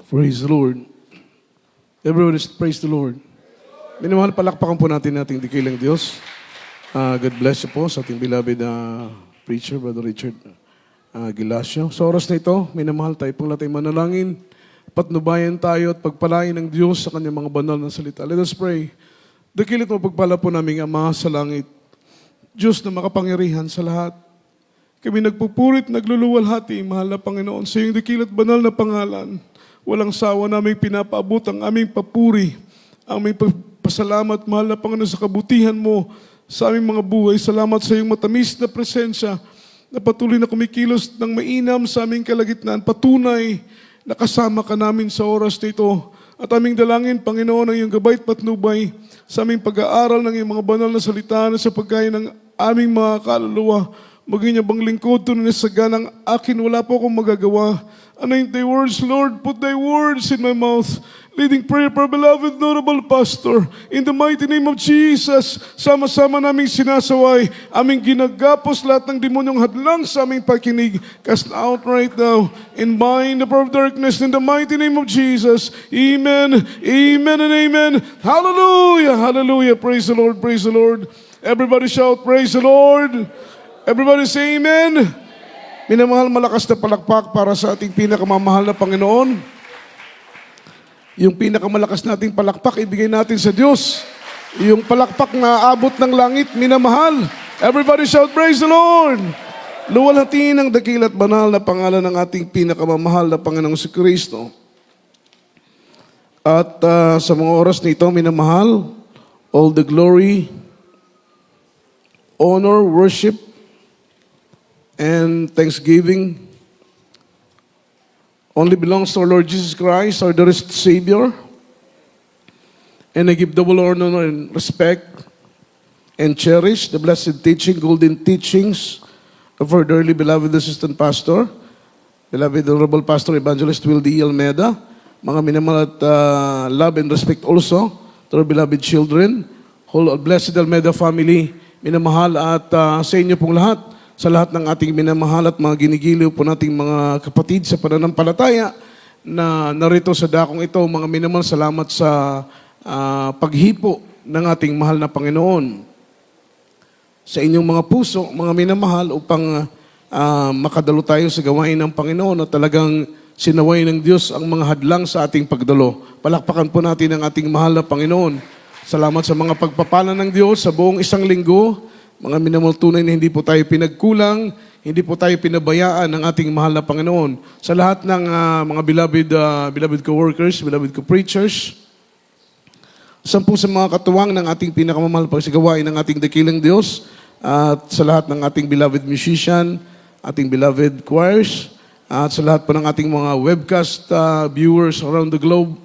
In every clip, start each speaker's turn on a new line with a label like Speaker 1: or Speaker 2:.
Speaker 1: Praise the Lord. Everyone praise the Lord. Minamahal, palakpakan po natin ating dikilang Diyos. God bless you po sa ating beloved preacher, Brother Richard Gilasio. Sa oras na ito, minamahal, tayo pong latay manalangin. Patnubayan tayo at pagpalain ng Diyos sa kanyang mga banal na salita. Let us pray. Dakilit mo pagpala po naming Ama sa langit. Diyos na makapangyarihan sa lahat. Kami nagpupurit, nagluluwalhati, mahal na Panginoon, sa iyong dakilat banal na pangalan. Walang sawa naming pinapaabot ang aming papuri, ang aming pasalamat, mahal na Panginoon, sa kabutihan mo sa aming mga buhay. Salamat sa iyong matamis na presensya na patuloy na kumikilos ng mainam sa aming kalagitnaan. Patunay na kasama ka namin sa oras na ito. At aming dalangin, Panginoon, ang iyong gabay at patnubay sa aming pag-aaral ng iyong mga banal na salita na sa pagkain ng aming mga kaluluwa. Maging niya bang lingkod to na sa ganang akin, wala po akong magagawa. Anoint thy words, Lord, put thy words in my mouth. Leading prayer for our beloved notable pastor. In the mighty name of Jesus, sama-sama naming sinasaway, aming ginagapos lahat ng demonyong hadlang sa aming pakinig. Cast out right now and bind the power of darkness in the mighty name of Jesus. Amen, amen, and amen. Hallelujah, hallelujah. Praise the Lord, praise the Lord. Everybody shout, praise the Lord. Everybody say amen. Minamahal, malakas na palakpak para sa ating pinakamamahal na Panginoon. Yung pinakamalakas nating palakpak, ibigay natin sa Diyos. Yung palakpak na abot ng langit, minamahal. Everybody shout, praise the Lord. Luwalhatiin ang dakilat banal na pangalan ng ating pinakamamahal na Panginoong si Kristo. At sa mga oras na ito, minamahal, all the glory, honor, worship, and thanksgiving only belongs to our Lord Jesus Christ, our dearest Savior. And I give double honor and respect and cherish the blessed teaching, golden teachings of our dearly beloved assistant pastor, beloved Honorable Pastor Evangelist Wildy Almeida. Mga minamahal at love and respect also to our beloved children, whole blessed Almeida family, minamahal at sa inyo pong lahat, sa lahat ng ating minamahal at mga ginigiliw po nating mga kapatid sa pananampalataya na narito sa dakong ito. Mga minamahal, salamat sa paghipo ng ating mahal na Panginoon sa inyong mga puso, mga minamahal, upang makadalo tayo sa gawain ng Panginoon at talagang sinaway ng Diyos ang mga hadlang sa ating pagdalo. Palakpakan po natin ang ating mahal na Panginoon. Salamat sa mga pagpapala ng Diyos sa buong isang linggo. Mga minamahal, tunay na hindi po tayo pinagkulang, hindi po tayo pinabayaan ng ating mahal na Panginoon. Sa lahat ng mga beloved co-workers, beloved co-preachers, sa mga katuwang ng ating pinakamamahal pagsigawain ng ating dakilang Diyos, at sa lahat ng ating beloved musician, ating beloved choirs, at sa lahat po ng ating mga webcast viewers around the globe,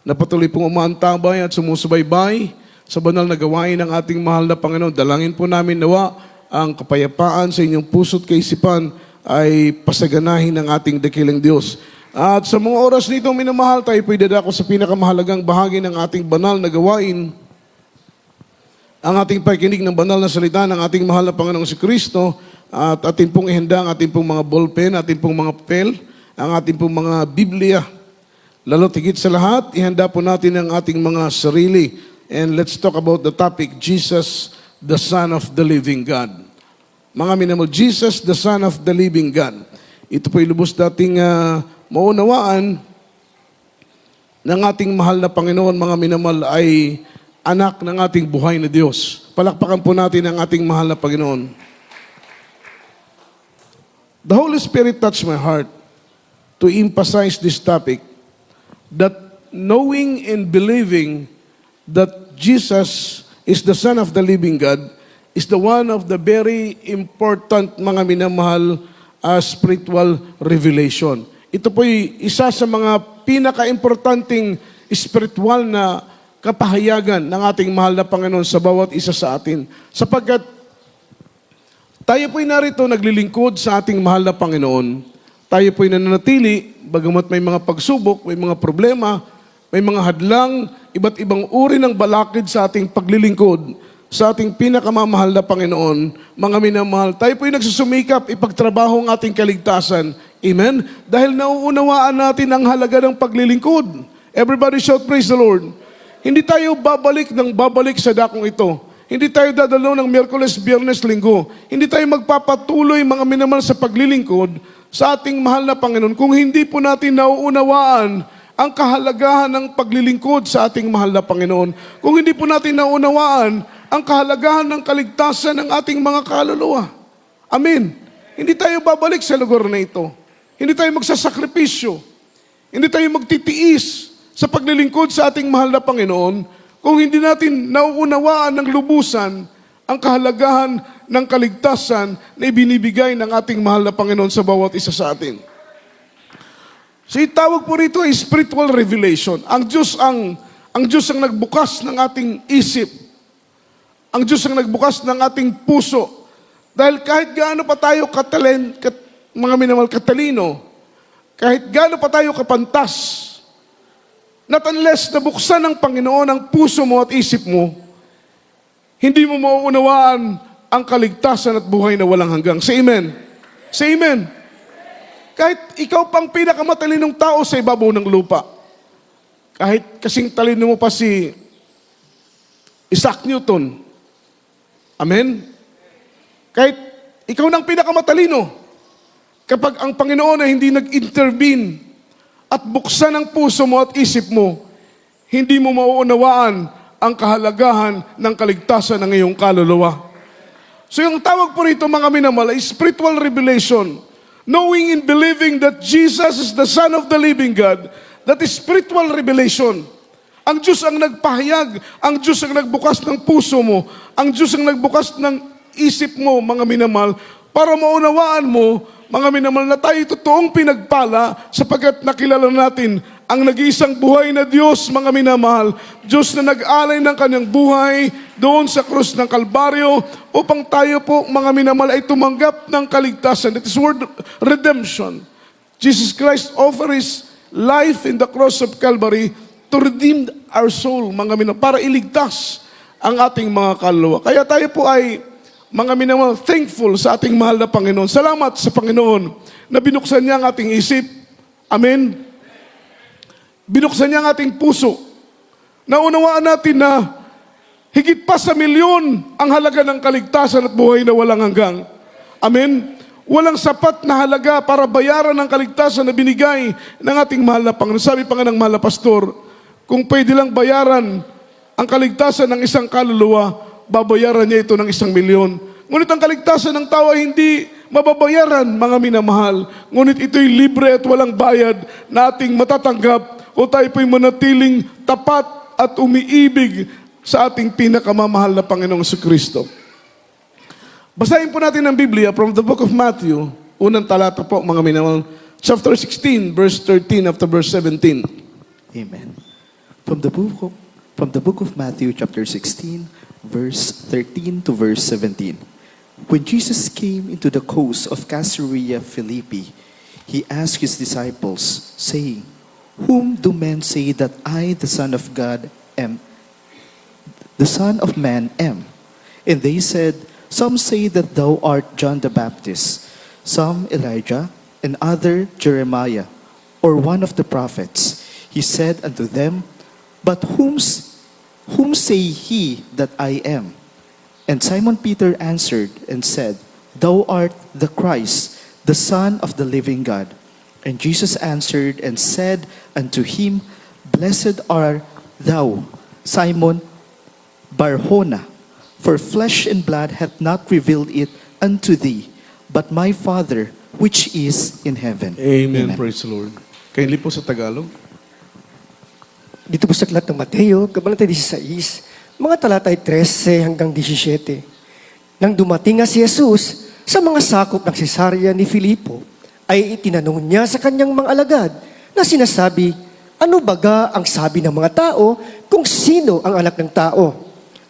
Speaker 1: na patuloy pong umaantabay at sumusubaybay sa banal na gawain ng ating mahal na Panginoon. Dalangin po namin nawa ang kapayapaan sa inyong puso't kaisipan ay pasaganahin ng ating dakilang Diyos. At sa mga oras nito, minamahal, tayo po'y dadako sa pinakamahalagang bahagi ng ating banal na gawain, ang ating pakikinig ng banal na salita ng ating mahal na Panginoong si Kristo, at ating pong ihanda ang ating pong mga ballpen, ating pong mga papel, ang ating pong mga Biblia. Lalo tigit sa lahat, ihanda po natin ang ating mga sarili. And let's talk about the topic, Jesus, the Son of the Living God. Mga minamahal, Jesus, the Son of the Living God. Ito po'y lubos dating maunawaan ng ating mahal na Panginoon, mga minamahal, ay anak ng ating buhay na Diyos. Palakpakan po natin ang ating mahal na Panginoon. The Holy Spirit touched my heart to emphasize this topic, that knowing and believing that Jesus is the Son of the living God is the one of the very important, mga minamahal, spiritual revelation. Ito po'y isa sa mga pinaka-importanting spiritual na kapahayagan ng ating mahal na Panginoon sa bawat isa sa atin. Sapagkat tayo po'y narito naglilingkod sa ating mahal na Panginoon. Tayo po'y nananatili, bagamat may mga pagsubok, may mga problema, may mga hadlang, iba't ibang uri ng balakid sa ating paglilingkod sa ating pinakamamahal na Panginoon. Mga minamahal, tayo po'y nagsusumikap ipagtrabaho ang ating kaligtasan Amen? Dahil nauunawaan natin ang halaga ng paglilingkod. Everybody shout, praise the Lord. Hindi tayo babalik ng babalik sa dakong ito. Hindi tayo dadalo ng Miyerkules, Biyernes, Linggo. Hindi tayo magpapatuloy, mga minamahal, sa paglilingkod sa ating mahal na Panginoon kung hindi po natin nauunawaan ang kahalagahan ng paglilingkod sa ating mahal na Panginoon. Kung hindi po natin nauunawaan ang kahalagahan ng kaligtasan ng ating mga kaluluwa. Amen. Hindi tayo babalik sa lugar na ito. Hindi tayo magsasakripisyo. Hindi tayo magtitiis sa paglilingkod sa ating mahal na Panginoon kung hindi natin nauunawaan ng lubusan ang kahalagahan ng kaligtasan na ibinibigay ng ating mahal na Panginoon sa bawat isa sa atin. So itawag po rito ay spiritual revelation. Ang Diyos ang nagbukas ng ating isip. Ang Diyos ang nagbukas ng ating puso. Dahil kahit gaano pa tayo mga minamahal, katalino, kahit gaano pa tayo kapantas, not unless nabuksan ng Panginoon ang puso mo at isip mo, hindi mo mauunawaan ang kaligtasan at buhay na walang hanggang. Say amen. Say amen. Kahit ikaw pang pinakamatalinong tao sa ibabaw ng lupa, kahit kasing talino mo pa si Isaac Newton, amen? Kahit ikaw nang pinakamatalino, kapag ang Panginoon ay hindi nag-intervene at buksan ang puso mo at isip mo, hindi mo mauunawaan ang kahalagahan ng kaligtasan ng iyong kaluluwa. So yung tawag po rito, mga minamahal, ay spiritual revelation. Knowing and believing that Jesus is the Son of the living God, that is spiritual revelation. Ang Diyos ang nagpahayag, ang Diyos ang nagbukas ng puso mo, ang Diyos ang nagbukas ng isip mo, mga minamahal, para maunawaan mo, mga minamahal, na tayo totoong pinagpala sapagkat nakilala natin ang nag-iisang buhay na Diyos, mga minamahal, Diyos na nag-alay ng kanyang buhay doon sa krus ng Kalbaryo upang tayo po, mga minamahal, ay tumanggap ng kaligtasan. That is word redemption. Jesus Christ offered His life in the cross of Calvary to redeem our soul, mga minamahal, para iligtas ang ating mga kaluluwa. Kaya tayo po ay, mga minamahal, thankful sa ating mahal na Panginoon. Salamat sa Panginoon na binuksan niya ang ating isip. Amen. Binuksan niya ang ating puso. Naunawaan natin na higit pa sa milyon ang halaga ng kaligtasan at buhay na walang hanggang. Amen. Walang sapat na halaga para bayaran ang kaligtasan na binigay ng ating mahal na Panginoon. Sabi pa nga ng mahal na pastor, kung pwede lang bayaran ang kaligtasan ng isang kaluluwa, babayaran niya ito ng 1 milyon. Ngunit ang kaligtasan ng tao ay hindi mababayaran, mga minamahal. Ngunit ito'y libre at walang bayad na ating matatanggap o tayo po'y manatiling tapat at umiibig sa ating pinakamamahal na Panginoong Kristo. Basahin po natin ang Biblia from the book of Matthew, unang talata po, mga minamahal, chapter 16, verse 13 up to verse 17.
Speaker 2: Amen. From the book of Matthew, chapter 16, verse 13 to verse 17. When Jesus came into the coast of Caesarea Philippi, He asked His disciples, saying, "Whom do men say that I, the Son of God, am? The Son of Man am?" And they said, "Some say that thou art John the Baptist, some Elijah, and other Jeremiah, or one of the prophets." He said unto them, "But whom say ye that I am?" And Simon Peter answered and said, "Thou art the Christ, the Son of the living God." And Jesus answered and said unto him, "Blessed art thou, Simon Bar-Jonah, for flesh and blood hath not revealed it unto thee, but my Father which is in heaven."
Speaker 1: Amen. Praise the Lord. Kindly po sa Tagalog.
Speaker 3: Dito po sa aklat ng Mateo, kabanata 16, mga talatay 13 hanggang 17. Nang dumating nga si Jesus sa mga sakop ng Cesarea ni Filipo, ay itinanong niya sa kanyang mga alagad na sinasabi, "Ano baga ang sabi ng mga tao kung sino ang anak ng tao?"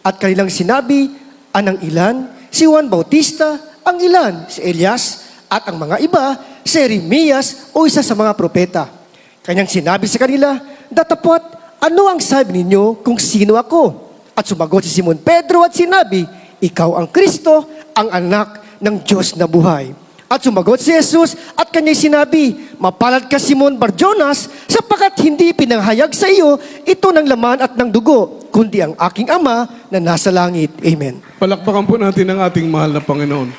Speaker 3: At kanilang sinabi, anang ilan, si Juan Bautista, ang ilan, si Elias, at ang mga iba, si Jeremias o isa sa mga propeta. Kanyang sinabi sa kanila, "Datapwat, ano ang sabi ninyo kung sino ako?" At sumagot si Simon Pedro at sinabi, "Ikaw ang Kristo, ang anak ng Diyos na buhay." At sumagot si Jesus at kanya'y sinabi, "Mapalad ka, Simon Barjonas, sapagkat hindi pinanghayag sa iyo ito ng laman at ng dugo, kundi ang aking Ama na nasa langit." Amen.
Speaker 1: Palakpakan po natin ang ating mahal na Panginoon.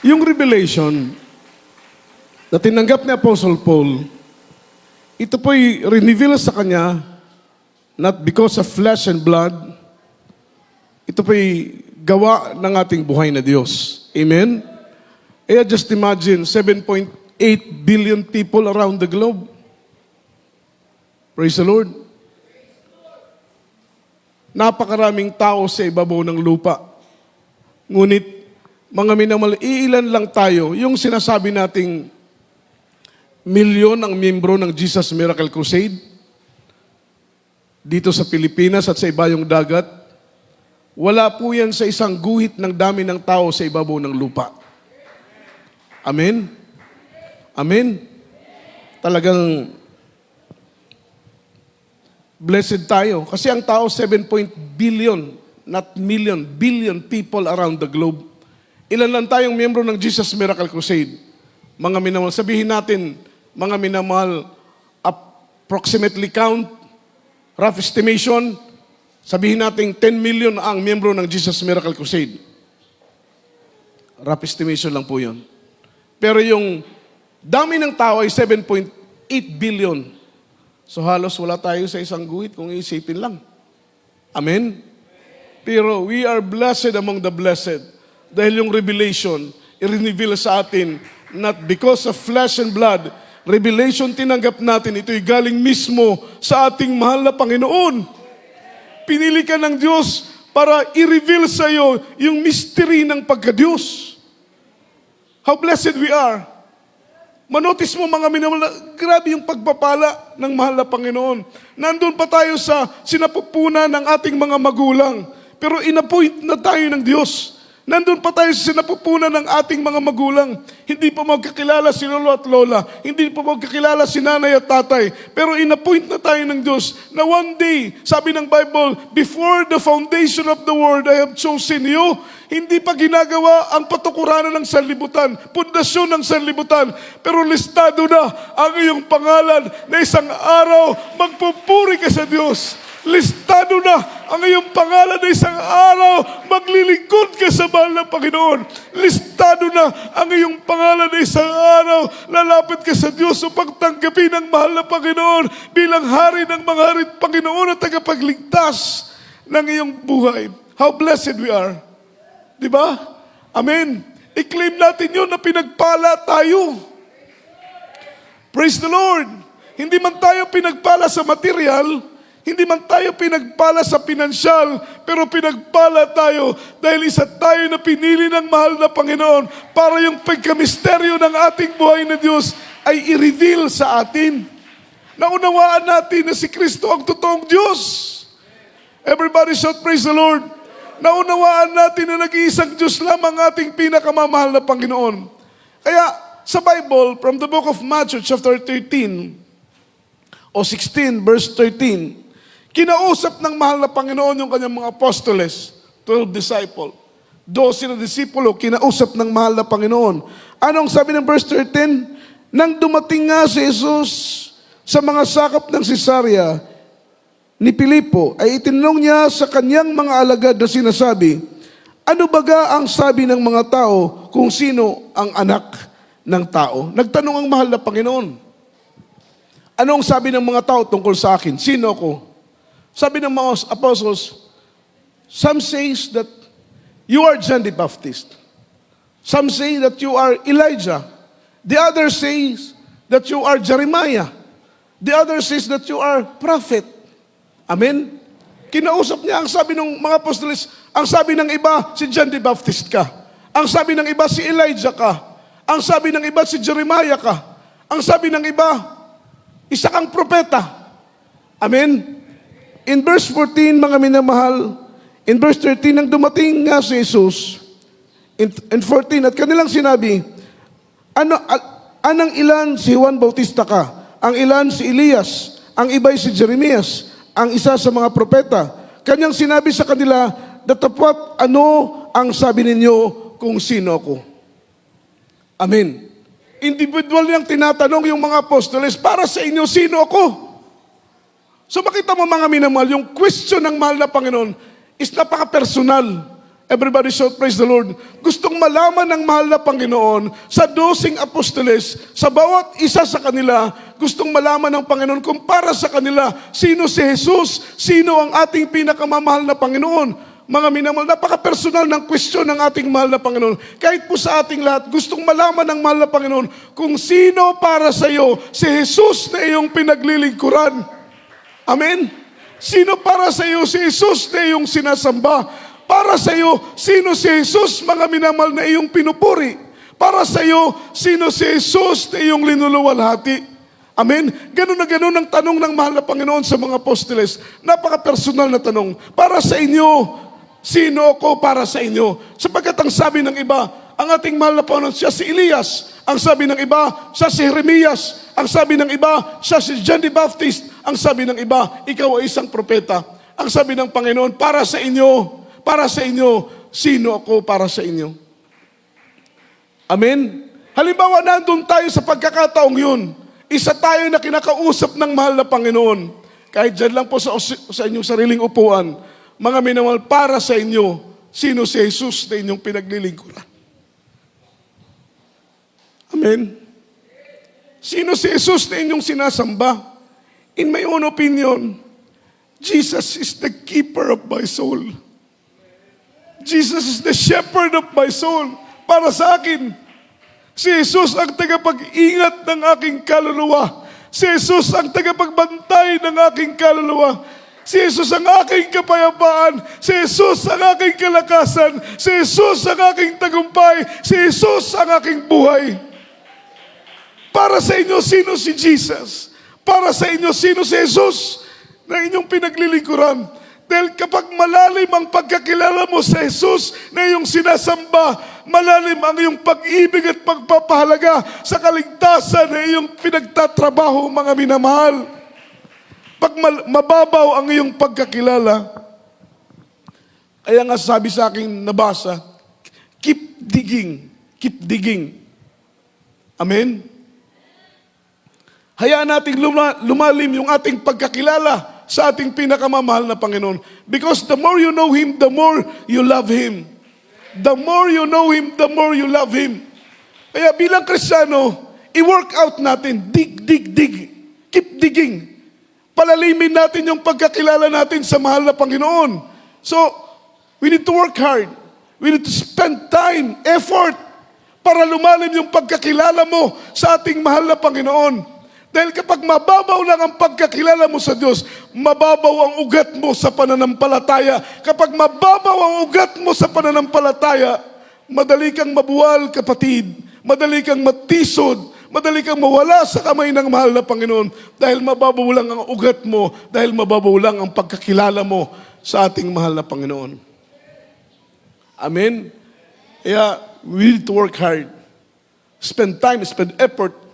Speaker 1: Yung revelation na tinanggap ni Apostle Paul, ito po'y reveal sa kanya not because of flesh and blood. Ito po'y gawa ng ating buhay na Diyos. Amen? Just imagine, 7.8 billion people around the globe. Praise the Lord. Napakaraming tao sa ibabaw ng lupa. Ngunit, mga minamahal, iilan lang tayo, yung sinasabi nating milyon ang miyembro ng Jesus Miracle Crusade dito sa Pilipinas at sa ibayong dagat. Wala po yan sa isang guhit ng dami ng tao sa ibabaw ng lupa. Amen? Amen? Talagang blessed tayo. Kasi ang tao, 7 billion, not million, billion people around the globe. Ilan lang tayong miyembro ng Jesus Miracle Crusade? Mga minamahal, sabihin natin, mga minamahal, approximately count, rough estimation, sabihin natin 10 million ang miyembro ng Jesus Miracle Crusade. Rough estimation lang po yun. Pero yung dami ng tao ay 7.8 billion. So halos wala tayo sa isang guhit kung iisipin lang. Amen? Pero we are blessed among the blessed dahil yung revelation i-reveal sa atin not because of flesh and blood. Revelation tinanggap natin, ito'y galing mismo sa ating mahal na Panginoon. Pinili ka ng Diyos para i-reveal sa iyo yung mystery ng pagka-Diyos. How blessed we are. Manotis mo mga minamahal, grabe yung pagpapala ng mahal na Panginoon. Nandun pa tayo sa sinapupunan ng ating mga magulang, pero inappoint na tayo ng Diyos. Nandun pa tayo sa sinapupunan ng ating mga magulang. Hindi pa magkakilala si lolo at lola. Hindi pa magkakilala si nanay at tatay. Pero inappoint na tayo ng Diyos na one day, sabi ng Bible, before the foundation of the world, I have chosen you. Hindi pa ginagawa ang patukuranan ng sanlibutan, pundasyon ng sanlibutan. Pero listado na ang iyong pangalan na isang araw magpupuri ka sa Diyos. Listado na ang iyong pangalan na isang araw maglilingkod ka sa mahal na Panginoon. Listado na ang iyong pangalan na isang araw lalapit ka sa Diyos upang tanggapin ang mahal na Panginoon bilang hari ng mga hari at Panginoon at tagapagligtas ng iyong buhay. How blessed we are. Di ba? Amen. I-claim natin yun na pinagpala tayo. Praise the Lord. Hindi man tayo pinagpala sa material, hindi man tayo pinagpala sa pinansyal, pero pinagpala tayo dahil isa tayo na pinili ng mahal na Panginoon para yung pagkamisteryo ng ating buhay na Diyos ay i-reveal sa atin. Naunawaan natin na si Kristo ang totoong Diyos. Everybody shout, praise the Lord. Naunawaan natin na nag-iisang Diyos lamang ating pinakamamahal na Panginoon. Kaya sa Bible, from the book of Matthew chapter 13 o 16 verse 13, kinausap ng mahal na Panginoon yung kanyang mga apostoles, 12 disciple, 12 na disipulo, kinausap ng mahal na Panginoon. Anong sabi ng verse 13? Nang dumating nga si Jesus sa mga sakop ng Cesarea ni Filipo, ay itinanong niya sa kanyang mga alagad na sinasabi, ano baga ang sabi ng mga tao kung sino ang anak ng tao? Nagtanong ang mahal na Panginoon. Anong sabi ng mga tao tungkol sa akin? Sino ako? Sabi ng mga apostles, some says that you are John the Baptist. Some say that you are Elijah. The other says that you are Jeremiah. The other says that you are prophet. Amen? Kinausap niya, ang sabi ng mga apostoles, ang sabi ng iba, si John the Baptist ka. Ang sabi ng iba, si Elijah ka. Ang sabi ng iba, si Jeremiah ka. Ang sabi ng iba, isa kang propeta. Amen? In verse 14, mga minamahal, in verse 13, nang dumating nga si Jesus, in 14, at kanilang sinabi, anang ilan si Juan Bautista ka? Ang ilan si Elias? Ang iba'y si Jeremias? Ang isa sa mga propeta? Kanyang sinabi sa kanila, datapwat ano ang sabi ninyo kung sino ako? Amen. Individual niyang tinatanong yung mga apostoles, para sa inyo, sino ako? So makita mo mga minamahal, yung question ng mahal na Panginoon is napaka-personal. Everybody shout, praise the Lord. Gustong malaman ng mahal na Panginoon sa 12 apostoles, sa bawat isa sa kanila, gustong malaman ng Panginoon kung para sa kanila, sino si Jesus, sino ang ating pinakamamahal na Panginoon. Mga minamahal, napaka-personal ng question ng ating mahal na Panginoon. Kahit po sa ating lahat, gustong malaman ng mahal na Panginoon kung sino para sa iyo si Jesus na iyong pinaglilingkuran. Amen? Sino para sa iyo si Jesus na iyong sinasamba? Para sa iyo, sino si Jesus, mga minamahal, na iyong pinupuri? Para sa iyo, sino si Jesus na iyong linuluwalhati? Amen? Ganun na ganun ang tanong ng mahal na Panginoon sa mga apostoles. Napaka-personal na tanong. Para sa inyo, sino ako para sa inyo? Sapagkat ang sabi ng iba, ang ating mahal na Panginoon, siya si Elias. Ang sabi ng iba, siya si Jeremias. Ang sabi ng iba, siya si John the Baptist. Ang sabi ng iba, ikaw ay isang propeta. Ang sabi ng Panginoon, para sa inyo, sino ako para sa inyo? Amen? Halimbawa, nandun tayo sa pagkakataong yun. Isa tayo na kinakausap ng mahal na Panginoon. Kahit dyan lang po sa inyong sariling upuan, mga minamahal, para sa inyo, sino si Jesus na inyong pinaglilingkuran? Amen? Sino si Jesus na inyong sinasamba? In my own opinion, Jesus is the keeper of my soul. Jesus is the shepherd of my soul. Para sa akin, si Jesus ang tagapag-ingat ng aking kaluluwa. Si Jesus ang tagapagbantay ng aking kaluluwa. Si Jesus ang aking kapayapaan. Si Jesus ang aking kalakasan. Si Jesus ang aking tagumpay. Si Jesus ang aking buhay. Para sa inyo, sino si Jesus? Para sa inyo, sino si Jesus na inyong pinaglilingkuran? Dahil kapag malalim ang pagkakilala mo sa Jesus na iyong sinasamba, malalim ang iyong pag-ibig at pagpapahalaga sa kaligtasan na iyong pinagtatrabaho, mga minamahal. Pag mababaw ang iyong pagkakilala, kaya nga sabi sa akin, nabasa, keep digging. Keep digging. Amen? Hayaan nating lumalim yung ating pagkakilala sa ating pinakamamahal na Panginoon. Because the more you know Him, the more you love Him. The more you know Him, the more you love Him. Kaya bilang Kristiyano, i-work out natin. Dig, dig, dig. Keep digging. Palalimin natin yung pagkakilala natin sa mahal na Panginoon. So, we need to work hard. We need to spend time, effort, para lumalim yung pagkakilala mo sa ating mahal na Panginoon. Dahil kapag mababaw lang ang pagkakilala mo sa Diyos, mababaw ang ugat mo sa pananampalataya. Kapag mababaw ang ugat mo sa pananampalataya, madali kang mabuwal, kapatid. Madali kang matisod. Madali kang mawala sa kamay ng mahal na Panginoon. Dahil mababaw lang ang ugat mo. Dahil mababaw lang ang pagkakilala mo sa ating mahal na Panginoon. Amen? Kaya, we need to work hard. Spend time, spend effort,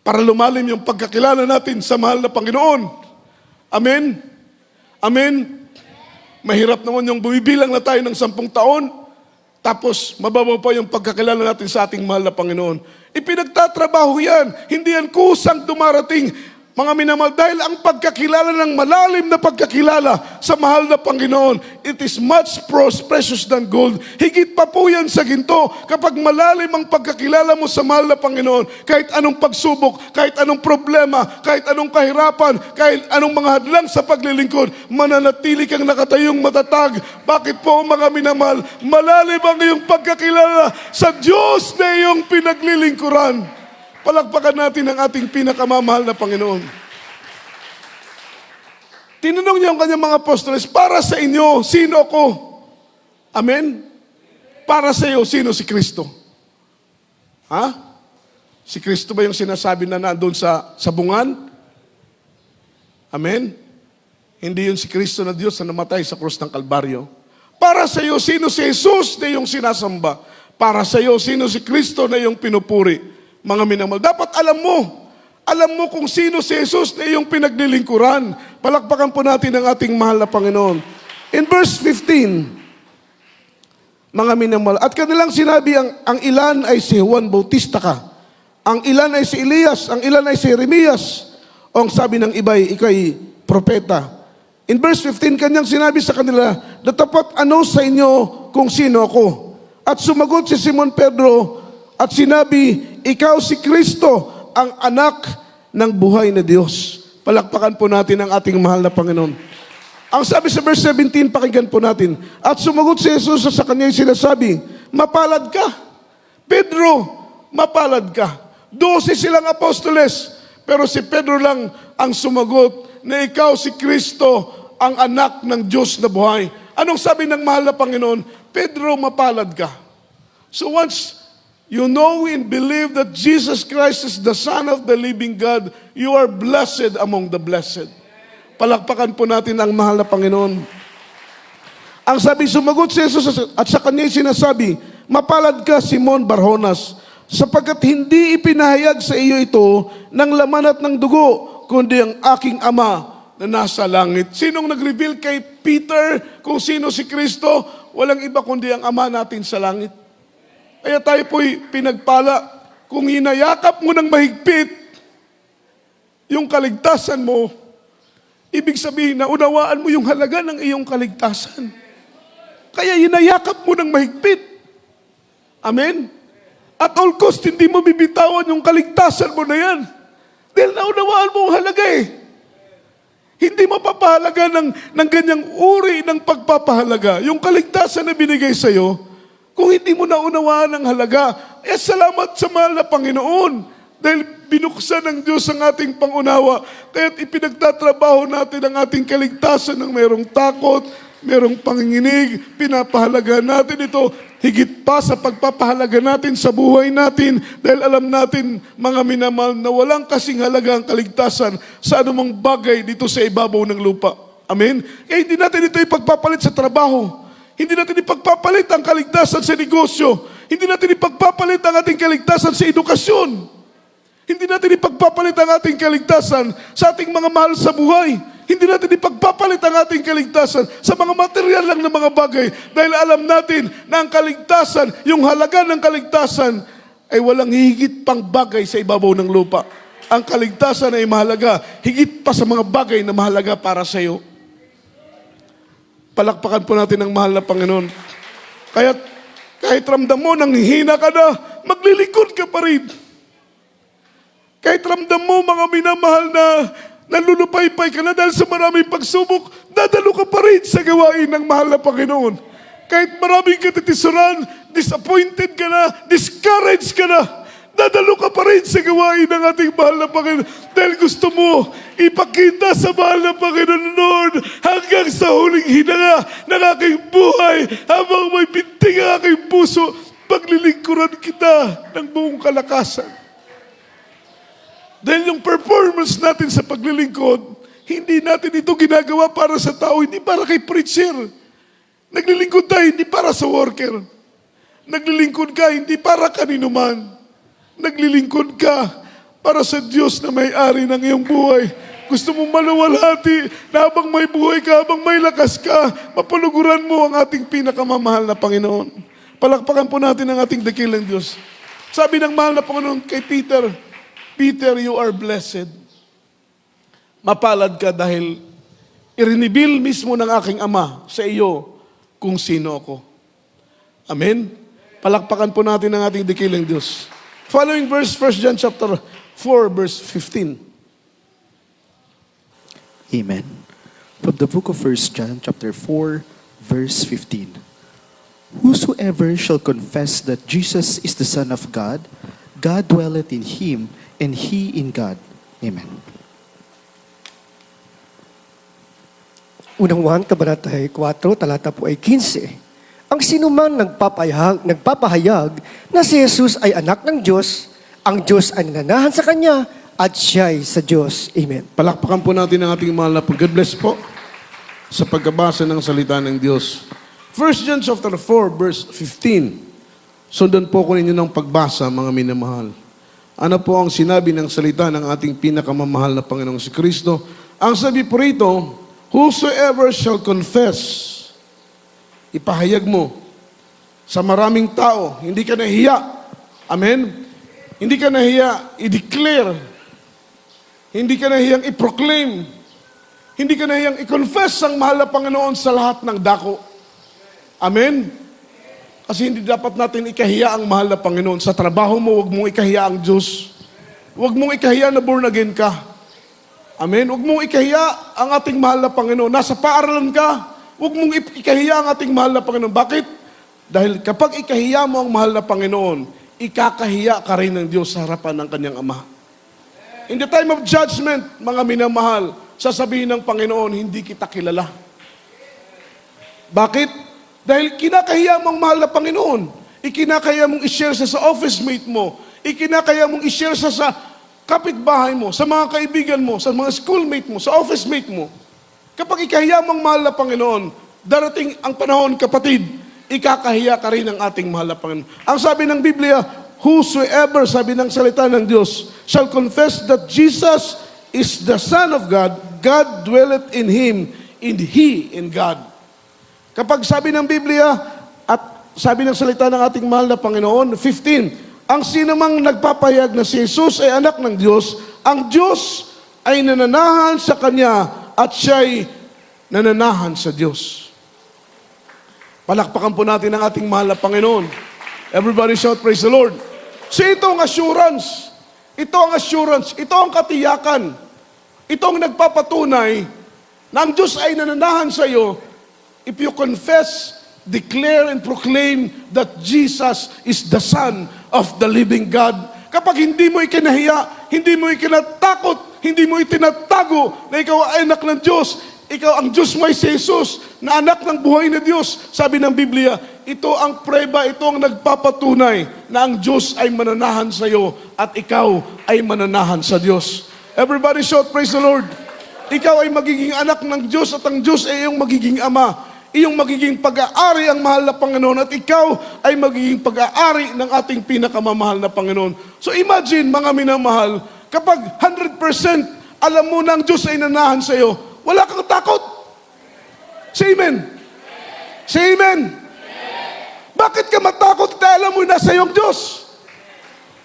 Speaker 1: para lumalim yung pagkakilala natin sa mahal na Panginoon. Amen? Amen? Mahirap naman yung bumibilang na tayo ng 10 taon, tapos mababaw pa yung pagkakilala natin sa ating mahal na Panginoon. Ipinagtatrabaho yan. Hindi yan kusang dumarating. Mga minamahal, dahil ang pagkakilala ng malalim na pagkakilala sa mahal na Panginoon, it is much precious than gold. Higit pa po yan sa ginto. Kapag malalim ang pagkakilala mo sa mahal na Panginoon, kahit anong pagsubok, kahit anong problema, kahit anong kahirapan, kahit anong mga hadlang sa paglilingkod, mananatili kang nakatayong matatag. Bakit po, mga minamahal? Malalim ang iyong pagkakilala sa Diyos na iyong pinaglilingkuran. Palakpakan natin ang ating pinakamamahal na Panginoon. Tinanong niya ang kanyang mga apostoles, para sa inyo, sino ako? Amen? Para sa iyo, sino si Kristo? Ha? Si Kristo ba yung sinasabi na nandun sa bungan? Amen? Hindi yun si Kristo na Diyos na namatay sa krus ng Kalbaryo. Para sa iyo, sino si Jesus na yung sinasamba? Para sa iyo, sino si Kristo na yung pinupuri? Mga minamahal, dapat alam mo kung sino si Jesus na iyong pinaglilingkuran. Palakpakan po natin ang ating mahal na Panginoon. In verse 15, mga minamahal. At kanilang sinabi, ang ilan ay si Juan Bautista ka, ang ilan ay si Elias, ang ilan ay si Jeremias, o ang sabi ng iba ay ikay propeta. In verse 15, kanyang sinabi sa kanila, "Datapat ano sa inyo kung sino ako?" At sumagot si Simon Pedro at sinabi, "Ikaw si Kristo, ang anak ng buhay na Diyos." Palakpakan po natin ang ating mahal na Panginoon. Ang sabi sa verse 17, pakinggan po natin. At sumagot si Jesus sa kanya sinasabi, "Mapalad ka, Pedro, mapalad ka." 12 silang apostoles, pero si Pedro lang ang sumagot na ikaw si Kristo, ang anak ng Diyos na buhay. Anong sabi ng mahal na Panginoon? Pedro, mapalad ka. So once you know and believe that Jesus Christ is the Son of the living God, you are blessed among the blessed. Palakpakan po natin ang mahal na Panginoon. Ang sabi, sumagot si Jesus at sa kanya sinasabi, "Mapalad ka, Simon Barjonas, sapagkat hindi ipinahayag sa iyo ito ng laman at ng dugo, kundi ang aking Ama na nasa langit." Sinong nag-reveal kay Peter kung sino si Kristo? Walang iba kundi ang Ama natin sa langit. Kaya tayo po'y pinagpala. Kung hinayakap mo ng mahigpit yung kaligtasan mo, ibig sabihin na unawaan mo yung halaga ng iyong kaligtasan. Kaya hinayakap mo ng mahigpit. Amen? At all cost, hindi mo bibitawan yung kaligtasan mo na yan. Dahil naunawaan mo ang halaga eh. Hindi mapapahalaga ng ganyang uri ng pagpapahalaga. Yung kaligtasan na binigay sa'yo, kung hindi mo naunawaan ang halaga, salamat sa mahal na Panginoon. Dahil binuksan ng Diyos ang ating pangunawa. Kaya't ipinagtatrabaho natin ang ating kaligtasan ng mayroong takot, mayroong panginginig, pinapahalaga natin ito higit pa sa pagpapahalaga natin sa buhay natin dahil alam natin, mga minamahal, na walang kasing halaga ang kaligtasan sa anumang bagay dito sa ibabaw ng lupa. Amen? Kaya hindi natin ito ipagpapalit sa trabaho. Hindi natin ipagpapalit ang kaligtasan sa negosyo. Hindi natin ipagpapalit ang ating kaligtasan sa edukasyon. Hindi natin ipagpapalit ang ating kaligtasan sa ating mga mahal sa buhay. Hindi natin ipagpapalit ang ating kaligtasan sa mga material lang na mga bagay dahil alam natin na ang kaligtasan, yung halaga ng kaligtasan ay walang higit pang bagay sa ibabaw ng lupa. Ang kaligtasan ay mahalaga higit pa sa mga bagay na mahalaga para sa iyo. Palakpakan po natin ang mahal na Panginoon. Kahit ramdam mo nang hihina ka na, maglilingkod ka pa rin. Kahit ramdam mo, mga minamahal, na nalulupaypay ka na dahil sa maraming pagsubok, dadalo ka pa rin sa gawain ng mahal na Panginoon. Kahit maraming katitisuran, disappointed ka na, discouraged ka na, dadalo ka pa rin sa gawain ng ating mahal na Panginoon. Dahil gusto mo ipakita sa mahal na Panginoon, Lord, hanggang sa huling hinanga ng aking buhay, habang may bintig ang aking puso, paglilingkuran kita ng buong kalakasan. Dahil yung performance natin sa paglilingkod, hindi natin ito ginagawa para sa tao, hindi para kay preacher. Naglilingkod tayo hindi para sa worker. Naglilingkod ka hindi para kanino man. Naglilingkod ka para sa Diyos na may-ari ng iyong buhay. Gusto mong maluwalhati na habang may buhay ka, habang may lakas ka, mapuluguran mo ang ating pinakamamahal na Panginoon. Palakpakan po natin ang ating dakilang Diyos. Sabi ng mahal na Panginoon kay Peter, "Peter, you are blessed. Mapalad ka dahil irinibil mismo ng aking Ama sa iyo kung sino ako." Amen? Palakpakan po natin ang ating dakilang Diyos. Following verse, 1 John chapter 4, verse 15.
Speaker 2: Amen. From the book of 1 John chapter 4, verse 15. "Whosoever shall confess that Jesus is the Son of God, God dwelleth in him, and he in God." Amen.
Speaker 3: Unang 1, Kabanata 4, talata po ay 15. Ang sinuman nagpapahayag na si Jesus ay anak ng Diyos, ang Diyos ay nananahan sa Kanya, at siya'y sa Diyos. Amen.
Speaker 1: Palakpakan po natin ang ating mahal na Panginoon. God bless po sa pagkabasa ng salita ng Diyos. 1 John chapter 4, verse 15. Sundan po ko ninyo ng pagbasa, mga minamahal. Ano po ang sinabi ng salita ng ating pinakamamahal na Panginoong si Kristo? Ang sabi po rito, "Whosoever shall confess," ipahayag mo, sa maraming tao. Hindi ka nahiya. Amen? Hindi ka nahiya i-declare. Hindi ka nahiyang i-proclaim. Hindi ka nahiyang i-confess ang mahal na Panginoon sa lahat ng dako. Amen? Kasi hindi dapat natin ikahiya ang mahal na Panginoon. Sa trabaho mo, huwag mong ikahiya ang Diyos. Huwag mong ikahiya na born again ka. Amen? Huwag mong ikahiya ang ating mahal na Panginoon. Nasa paaralan ka, huwag mong ikahiya ang ating mahal na Panginoon. Bakit? Dahil kapag ikahiya mo ang mahal na Panginoon, ikakahiya ka rin ng Diyos sa harapan ng kanyang Ama. In the time of judgment, mga minamahal, sasabihin ng Panginoon, hindi kita kilala. Bakit? Dahil kinakahiya mo ang mahal na Panginoon. Ikinakaya mong i-share sa office mate mo. Ikinakaya mong i-share sa kapitbahay mo, sa mga kaibigan mo, sa mga schoolmate mo, sa office mate mo. Kapag ikahiya mo ang mahal na Panginoon, darating ang panahon, kapatid, ikakahiya ka rin ng ating mahal na Panginoon. Ang sabi ng Biblia, whosoever, sabi ng salita ng Diyos, shall confess that Jesus is the Son of God, God dwelleth in Him, and He in God. Kapag sabi ng Biblia, at sabi ng salita ng ating mahal na Panginoon, 15, ang sinamang nagpapahayag na si Jesus ay anak ng Diyos, ang Diyos ay nananahan sa Kanya at siya'y nananahan sa Diyos. Palakpakan po natin ang ating mahal na Panginoon. Everybody shout, praise the Lord. So ito ang assurance. Ito ang assurance. Ito ang katiyakan. Ito ang nagpapatunay na ang Diyos ay nananahan sa iyo if you confess, declare, and proclaim that Jesus is the Son of the living God. Kapag hindi mo ikinahiya, hindi mo ikinatakot, hindi mo itinatago na ikaw ay anak ng Diyos, ikaw ang Diyos mo ay si Jesus, na anak ng buhay na Diyos. Sabi ng Biblia, ito ang preba, ito ang nagpapatunay na ang Diyos ay mananahan sa iyo at ikaw ay mananahan sa Diyos. Everybody shout, praise the Lord. Ikaw ay magiging anak ng Diyos at ang Diyos ay iyong magiging Ama. Iyong magiging pag-aari ang mahal na Panginoon at ikaw ay magiging pag-aari ng ating pinakamamahal na Panginoon. So imagine, mga minamahal, kapag 100% alam mo na ang Diyos ay nanahan sa iyo, wala kang takot. Say amen. Say amen. Bakit ka matakot dahil alam mo nasa iyo ang Diyos?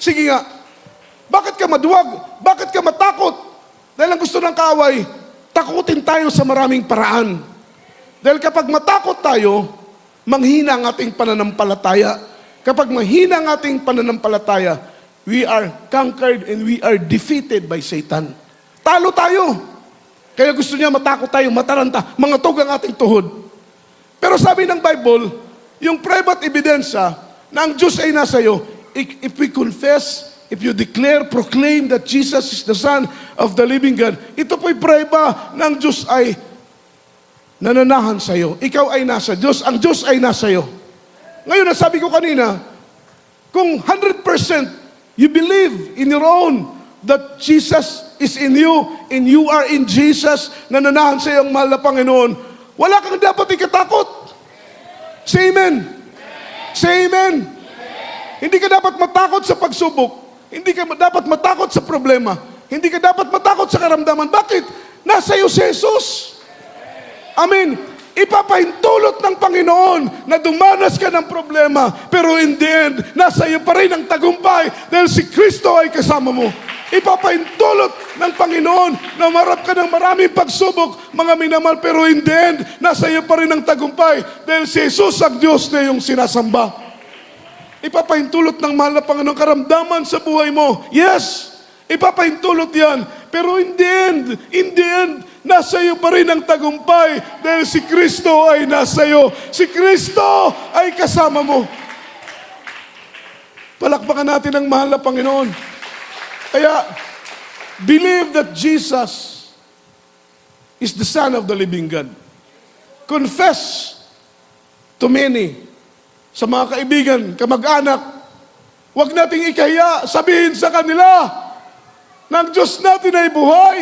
Speaker 1: Sige nga. Bakit ka maduwag? Bakit ka matakot? Dahil ang gusto ng kaaway, takutin tayo sa maraming paraan. Dahil kapag matakot tayo, manghina ang ating pananampalataya. Kapag mahina ang ating pananampalataya, we are conquered and we are defeated by Satan. Talo tayo. Kaya gusto niya matakot tayo, mataranta, mangatog ang ating tuhod. Pero sabi ng Bible, yung private ebidensya na ang Diyos ay nasa iyo, if we confess, if you declare, proclaim that Jesus is the Son of the living God, ito po'y preba na ang Diyos ay nananahan sa iyo. Ikaw ay nasa Diyos, ang Diyos ay nasa iyo. Ngayon, nasabi ko kanina, kung 100% you believe in your own that Jesus is in you and you are in Jesus, nananahan sa iyo ang mahal na Panginoon, wala kang dapat ikatakot. Say amen. Say amen. Hindi ka dapat matakot sa pagsubok. Hindi ka dapat matakot sa problema. Hindi ka dapat matakot sa karamdaman. Bakit? Nasa iyo si Jesus. Amen. Ipapahintulot ng Panginoon na dumanas ka ng problema, pero in the end, nasa iyo pa rin ang tagumpay dahil si Kristo ay kasama mo. Ipapahintulot ng Panginoon na marap ka ng maraming pagsubok, mga minamahal, pero in the end, nasa iyo pa rin ang tagumpay dahil si Jesus ang Diyos na iyong sinasamba. Ipapahintulot ng mahal na Panginoon karamdaman sa buhay mo. Yes, ipapahintulot yan. Pero in the end, nasa iyo pa rin ang tagumpay dahil si Kristo ay nasa iyo. Si Kristo ay kasama mo. Palakpakan natin ang mahal na Panginoon. Kaya, believe that Jesus is the Son of the living God. Confess to many. Sa mga kaibigan, kamag-anak, huwag nating ikahiya, sabihin sa kanila na ang Diyos natin ay buhay.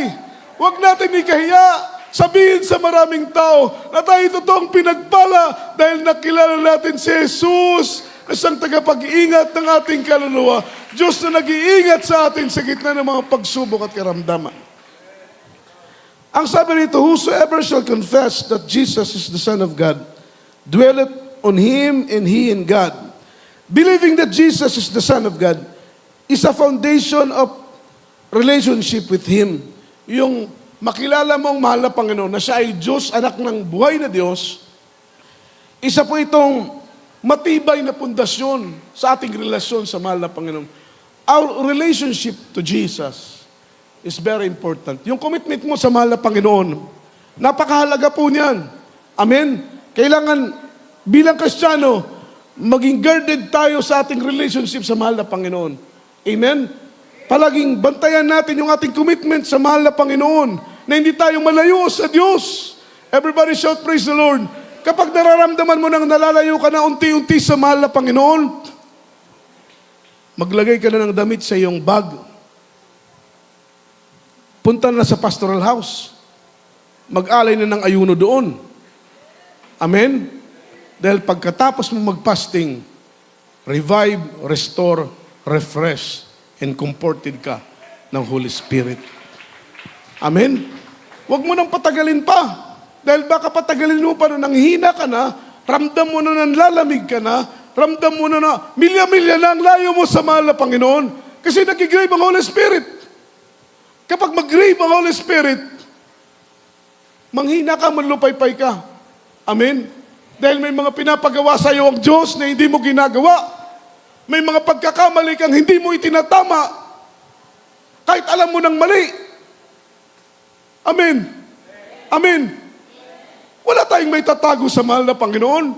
Speaker 1: Huwag natin ikahiya, sabihin sa maraming tao na tayo totoong pinagpala dahil nakilala natin si Jesus na siyang tagapag-iingat ng ating kaluluwa. Diyos na nag-iingat sa atin sa gitna ng mga pagsubok at karamdaman. Ang sabi nito, whosoever shall confess that Jesus is the Son of God, dwelleth on Him and He in God. Believing that Jesus is the Son of God is a foundation of relationship with Him. Yung makilala mong mahal na Panginoon na siya ay Diyos, anak ng buhay na Diyos, isa po itong matibay na pundasyon sa ating relasyon sa mahal na Panginoon. Our relationship to Jesus is very important. Yung commitment mo sa mahal na Panginoon, napakahalaga po niyan. Amen? Kailangan bilang Kristiyano, maging guarded tayo sa ating relationship sa mahal na Panginoon. Amen? Palaging bantayan natin yung ating commitment sa mahal na Panginoon na hindi tayo malayo sa Diyos. Everybody shout, praise the Lord. Kapag nararamdaman mo nang nalalayo ka na unti-unti sa mahal na Panginoon, maglagay ka na ng damit sa iyong bag. Punta na sa pastoral house. Mag-alay na ng ayuno doon. Amen? Dahil pagkatapos mo mag-fasting, revive, restore, refresh, and comforted ka ng Holy Spirit. Amen? Huwag mo nang patagalin pa. Dahil baka patagalin mo pa na nanghina ka na, ramdam mo na nanlalamig ka na, ramdam mo na milya-milya na ang layo mo sa mahal na Panginoon. Kasi nag-grave ang Holy Spirit. Kapag mag-grave ang Holy Spirit, manghina ka, manlupaypay ka. Amen? Dahil may mga pinapagawa sa iyo ang Diyos na hindi mo ginagawa. May mga pagkakamali kang hindi mo itinatama. Kahit alam mo ng mali. Amen? Amen? Wala tayong may tatago sa mahal na Panginoon.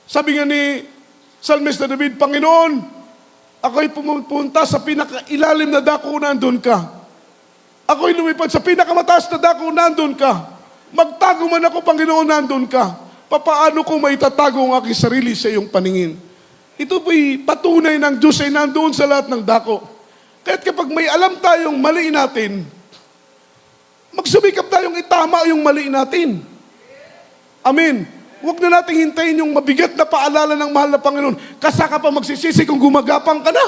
Speaker 1: Sabi nga ni Salmista David, Panginoon, ako'y pumunta sa pinakailalim na dako, nandun ka. Ako'y lumipad sa pinakamataas na dako, nandun ka. Magtago man ako, Panginoon, nandun ka. Papaano ko maitatago ang aking sarili sa iyong paningin? Ito po'y patunay ng Diyos ay nandun sa lahat ng dako. Kaya't kapag may alam tayong mali natin, magsumikap tayong itama yung mali natin. Amen. Huwag na nating hintayin yung mabigat na paalala ng mahal na Panginoon. Kasaka pa magsisisi kung gumagapang ka na.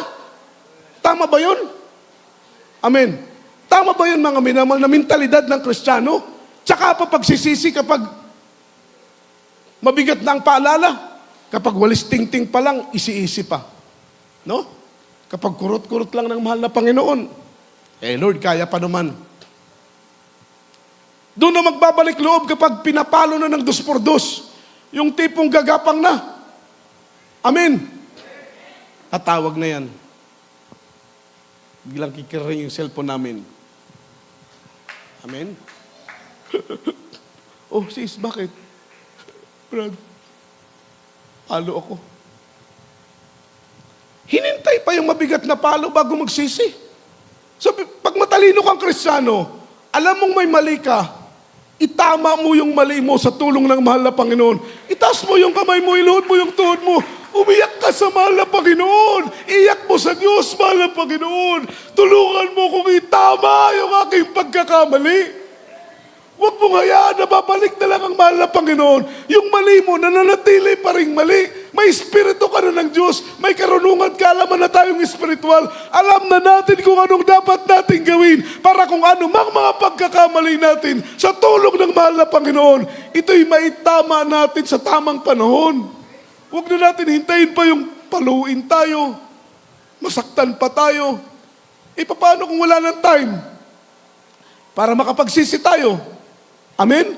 Speaker 1: Tama ba yun? Amen. Tama ba yun mga minamahal na mentalidad ng Kristiyano? Tsaka pa pagsisisi kapag mabigat na ang paalala. Kapag walis ting-ting pa lang, isi-isi pa. No? Kapag kurot-kurot lang ng mahal na Panginoon, Lord, kaya pa naman. Doon na magbabalik loob kapag pinapalo na ng 2x2. Yung tipong gagapang na. Amen. Tatawag na yan. Biglang kikiring yung cellphone namin. Amen. Oh, sis, bakit? Brad, palo ako. Hinintay pa yung mabigat na palo bago magsisi. So, pag matalino kang Kristiyano, alam mong may mali ka, itama mo yung mali mo sa tulong ng mahal na Panginoon. Itaas mo yung kamay mo, iluhod mo yung tuhod mo. Umiyak ka sa mahal na Panginoon. Iyak mo sa Diyos, mahal na Panginoon. Tulungan mo kung itama yung aking pagkakamali. Huwag mong hayaan na babalik na lang ang mahal na Panginoon. Yung mali mo, nananatili pa rin mali. May espiritu ka na ng Diyos. May karunungan, kaalaman na tayong espiritual. Alam na natin kung anong dapat natin gawin para kung ano mang mga pagkakamali natin sa tulong ng mahal na Panginoon. Ito'y maitama natin sa tamang panahon. Huwag na natin hintayin pa yung paluin tayo. Masaktan pa tayo. Paano kung wala ng time? Para makapagsisi tayo. Amen?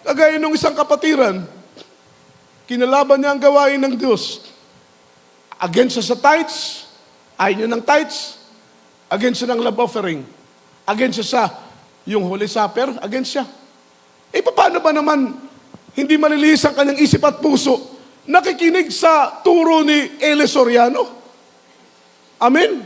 Speaker 1: Kagaya nung isang kapatiran, kinalaban niya ang gawain ng Diyos. Against siya sa tithes, ayaw niya ng tithes. Against siya ng love offering. Against siya sa yung Holy Supper, against siya. Paano ba naman hindi malilihis ang kanyang isip at puso nakikinig sa turo ni Eli Soriano? Amen?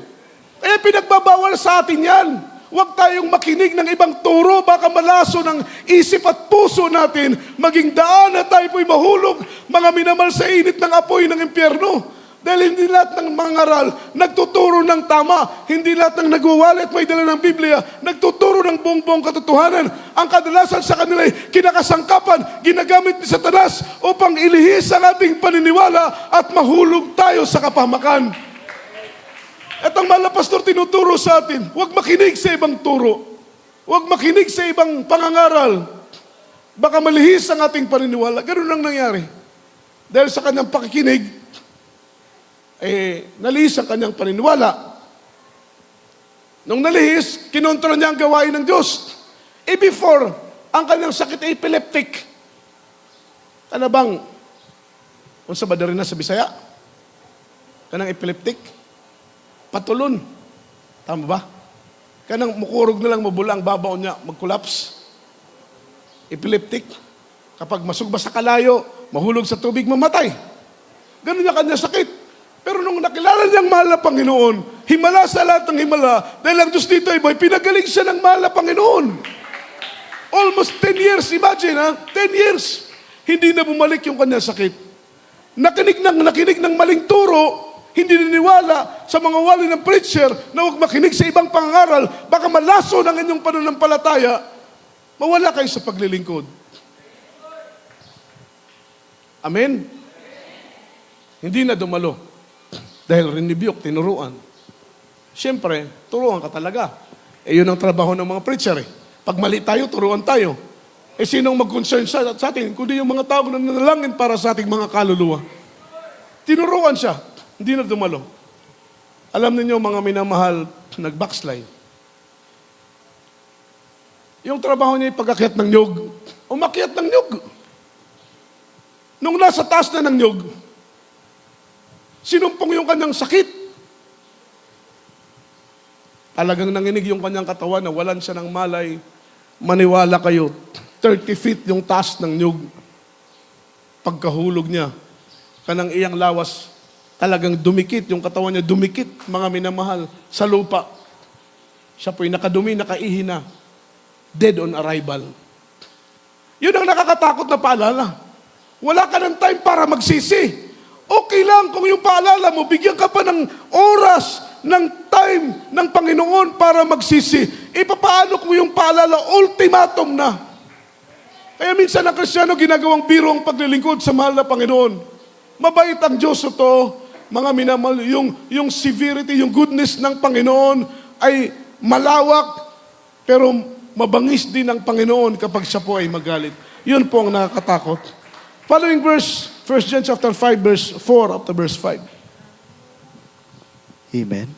Speaker 1: Kaya pinagbabawal sa atin yan. Huwag tayong makinig ng ibang turo, baka malaso ng isip at puso natin, maging daan na tayo po'y mahulog, mga minamahal sa init ng apoy ng impyerno. Dahil hindi lahat ng mga ngaral nagtuturo ng tama, hindi lahat ng nagwawalit may dala ng Biblia, nagtuturo ng buong katotohanan. Ang kadalasan sa kanila ay kinakasangkapan, ginagamit ni Satanas upang ilihis ang ating paniniwala at mahulog tayo sa kapahamakan. At ang mahal na pastor tinuturo sa atin, huwag makinig sa ibang turo. Huwag makinig sa ibang pangangaral. Baka malihis ang ating paniniwala. Ganun ang nangyari. dahil sa kanyang pakikinig, nalihis ang kanyang paniniwala. Nung nalihis, kinontrol niya ang gawain ng Diyos. Before, ang kanyang sakit ay epileptic. Ano bang, kung sa rin na sa Bisaya, kanang epileptic, patulon. Tama ba? Kanang mukurog na lang mabula ang babaw niya, mag-collapse. Epileptic. Kapag masugba sa kalayo, mahulog sa tubig, mamatay. Ganun niya kanya sakit. Pero nung nakilala niyang mahal na Panginoon, himala sa lahat ng himala, dahil ang Diyos dito ay boy, pinagaling siya ng mahal na Panginoon. Almost 10 years, imagine 10 years. Hindi na bumalik yung kanya sakit. Nakinig ng maling turo, hindi niniwala sa mga wali ng preacher na huwag makinig sa ibang pangangaral, baka malaso ng inyong pananampalataya, mawala kayo sa paglilingkod. Amen? Hindi na dumalo. Dahil rinibuke, tinuruan. Siyempre, turuan ka talaga. Yun ang trabaho ng mga preacher. Pag mali tayo, turuan tayo. Sinong mag-concern sa atin? Kundi yung mga tao na nanalangin para sa ating mga kaluluwa. Tinuruan siya. Hindi na dumalo. Alam niyo mga minamahal, nag-backslide. Yung trabaho niya ay pag-akyat ng nyug. Umakyat ng nyug. Nung nasa taas na ng nyug, sinumpong yung kanyang sakit. Talagang nanginig yung kanyang katawan na walan siya ng malay. Maniwala kayo, 30 feet yung taas ng nyug. Pagkahulog niya, kanang iyang lawas, talagang dumikit, yung katawan niya dumikit, mga minamahal, sa lupa. Siya po'y nakadumi, nakaihina. Dead on arrival. Yun ang nakakatakot na paalala. Wala ka ng time para magsisi. Okay lang kung yung paalala mo, bigyan ka pa ng oras, ng time ng Panginoon para magsisi. Paano kung yung paalala, ultimatum na? Kaya minsan ang Kristiyano ginagawang biro ang paglilingkod sa mahal na Panginoon. Mabait ang Diyos ito, mga minamahal, yung severity, yung goodness ng Panginoon ay malawak, pero mabangis din ang Panginoon kapag siya po ay magalit. Yun po ang nakakatakot. Following verse, 1 John chapter 5, verse 4 up to verse 5.
Speaker 2: Amen.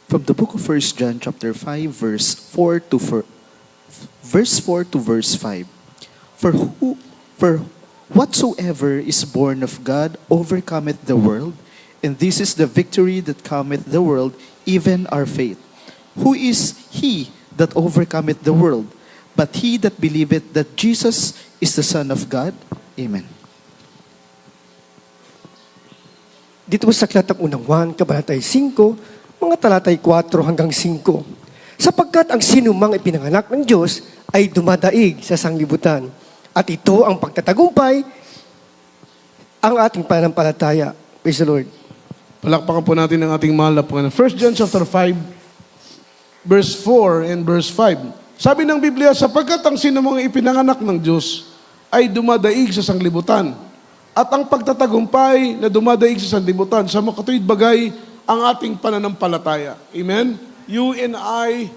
Speaker 2: From the book of 1 John chapter 5, verse 4 to verse 5. For whatsoever is born of God overcometh the world, and this is the victory that cometh the world, even our faith. Who is he that overcometh the world, but he that believeth that Jesus is the Son of God? Amen.
Speaker 3: Dito po sa Aklat ng Unang Juan, Kabanatay 5, mga talatay 4 hanggang 5. Sapagkat ang sinumang ipinanganak ng Diyos ay dumadaig sa sanglibutan. At ito ang pagtatagumpay, ang ating pananampalataya. Praise the Lord.
Speaker 1: Palakpakan po natin ang ating mahal na Panginoon. 1 John chapter 5, verse 4 and verse 5. Sabi ng Biblia, sapagkat ang sinumang ipinanganak ng Diyos ay dumadaig sa sanglibutan. At ang pagtatagumpay na dumadaig sa sanglibutan, sa makatuwid bagay, ang ating pananampalataya. Amen? You and I,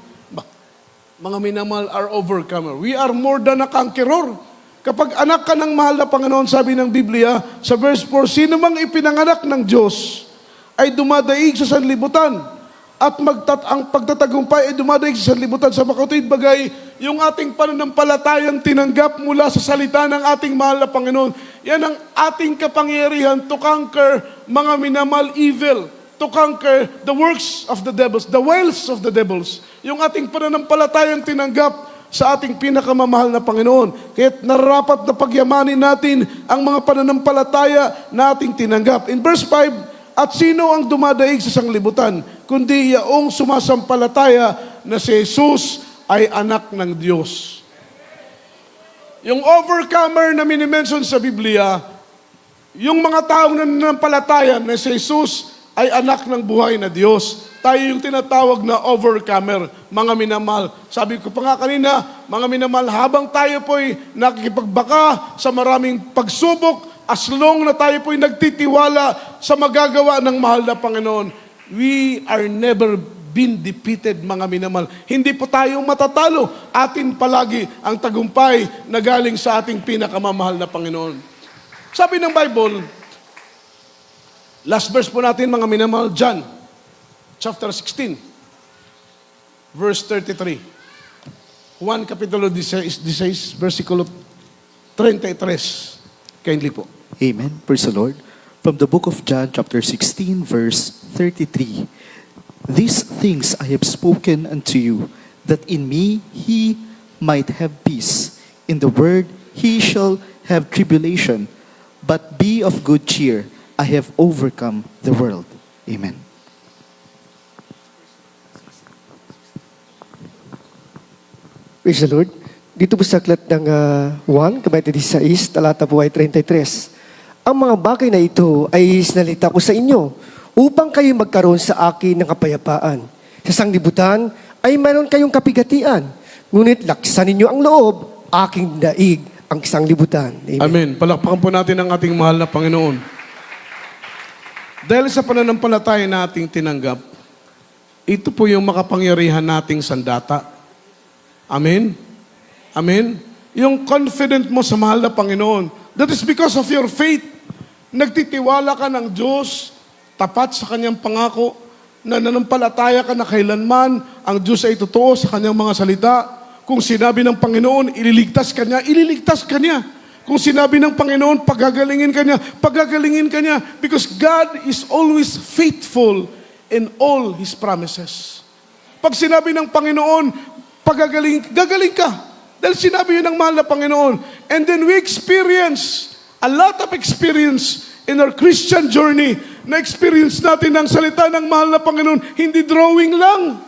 Speaker 1: mga minamahal, are overcomer. We are more than a conqueror. Kapag anak ka ng mahal na Panginoon, sabi ng Biblia, sa verse 4, sino mang ipinanganak ng Diyos ay dumadaig sa sanlibutan. At ang pagtatagumpay ay dumadaig sa sanlibutan. Sa makatuwid bagay, yung ating pananampalatayang tinanggap mula sa salita ng ating mahal na Panginoon. Yan ang ating kapangyarihan to conquer mga minamahal evil, to conquer the works of the devils, the wiles of the devils. Yung ating pananampalatayang tinanggap sa ating pinakamamahal na Panginoon. Kaya't nararapat na pagyamanin natin ang mga pananampalataya na ating tinanggap. In verse 5, at sino ang dumadaig sa sanglibutan, kundi yaong sumasampalataya na si Jesus ay anak ng Diyos. Yung overcomer na minimension sa Biblia, yung mga taong nananampalataya na si Jesus ay anak ng buhay na Diyos. Tayo yung tinatawag na overcomer, mga minamahal. Sabi ko pa nga kanina, mga minamahal, habang tayo po'y nakikipagbaka sa maraming pagsubok, as long na tayo po'y nagtitiwala sa magagawa ng mahal na Panginoon, we are never been defeated, mga minamahal. Hindi po tayo matatalo. Atin palagi ang tagumpay na galing sa ating pinakamamahal na Panginoon. Sabi ng Bible, last verse po natin mga minamahal, John, chapter 16, verse 33. Juan Kapitulo 16, versikulo 33. Kindly po.
Speaker 2: Amen. Praise the Lord. From the book of John, chapter 16, verse 33. These things I have spoken unto you, that in me he might have peace. In the world he shall have tribulation, but be of good cheer. I have overcome the world. Amen.
Speaker 3: Praise the Lord. Dito po sa aklat ng Juan, kabanata 16, talata po ay 33. Ang mga bagay na ito ay sinalita ko sa inyo upang kayo magkaroon sa akin ng kapayapaan. Sa sanglibutan ay mayroon kayong kapigatian. Ngunit laksan ninyo ang loob, aking daig ang sanglibutan. Amen.
Speaker 1: Amen. Palakpakan po natin ang ating mahal na Panginoon. Dahil sa pananampalataya na ating tinanggap, ito po yung makapangyarihan nating sandata. Amen? Amen? Yung confident mo sa mahal na Panginoon, that is because of your faith. Nagtitiwala ka ng Diyos, tapat sa Kanyang pangako, na nanampalataya ka na kailanman ang Diyos ay totoo sa Kanyang mga salita. Kung sinabi ng Panginoon, ililigtas ka niya. Kung sinabi ng Panginoon, pagagalingin ka niya. Because God is always faithful in all His promises. Pag sinabi ng Panginoon, gagaling ka. Dahil sinabi yun ng mahal na Panginoon. And then we experience a lot of experience in our Christian journey. Na-experience natin ang salita ng mahal na Panginoon, hindi drawing lang.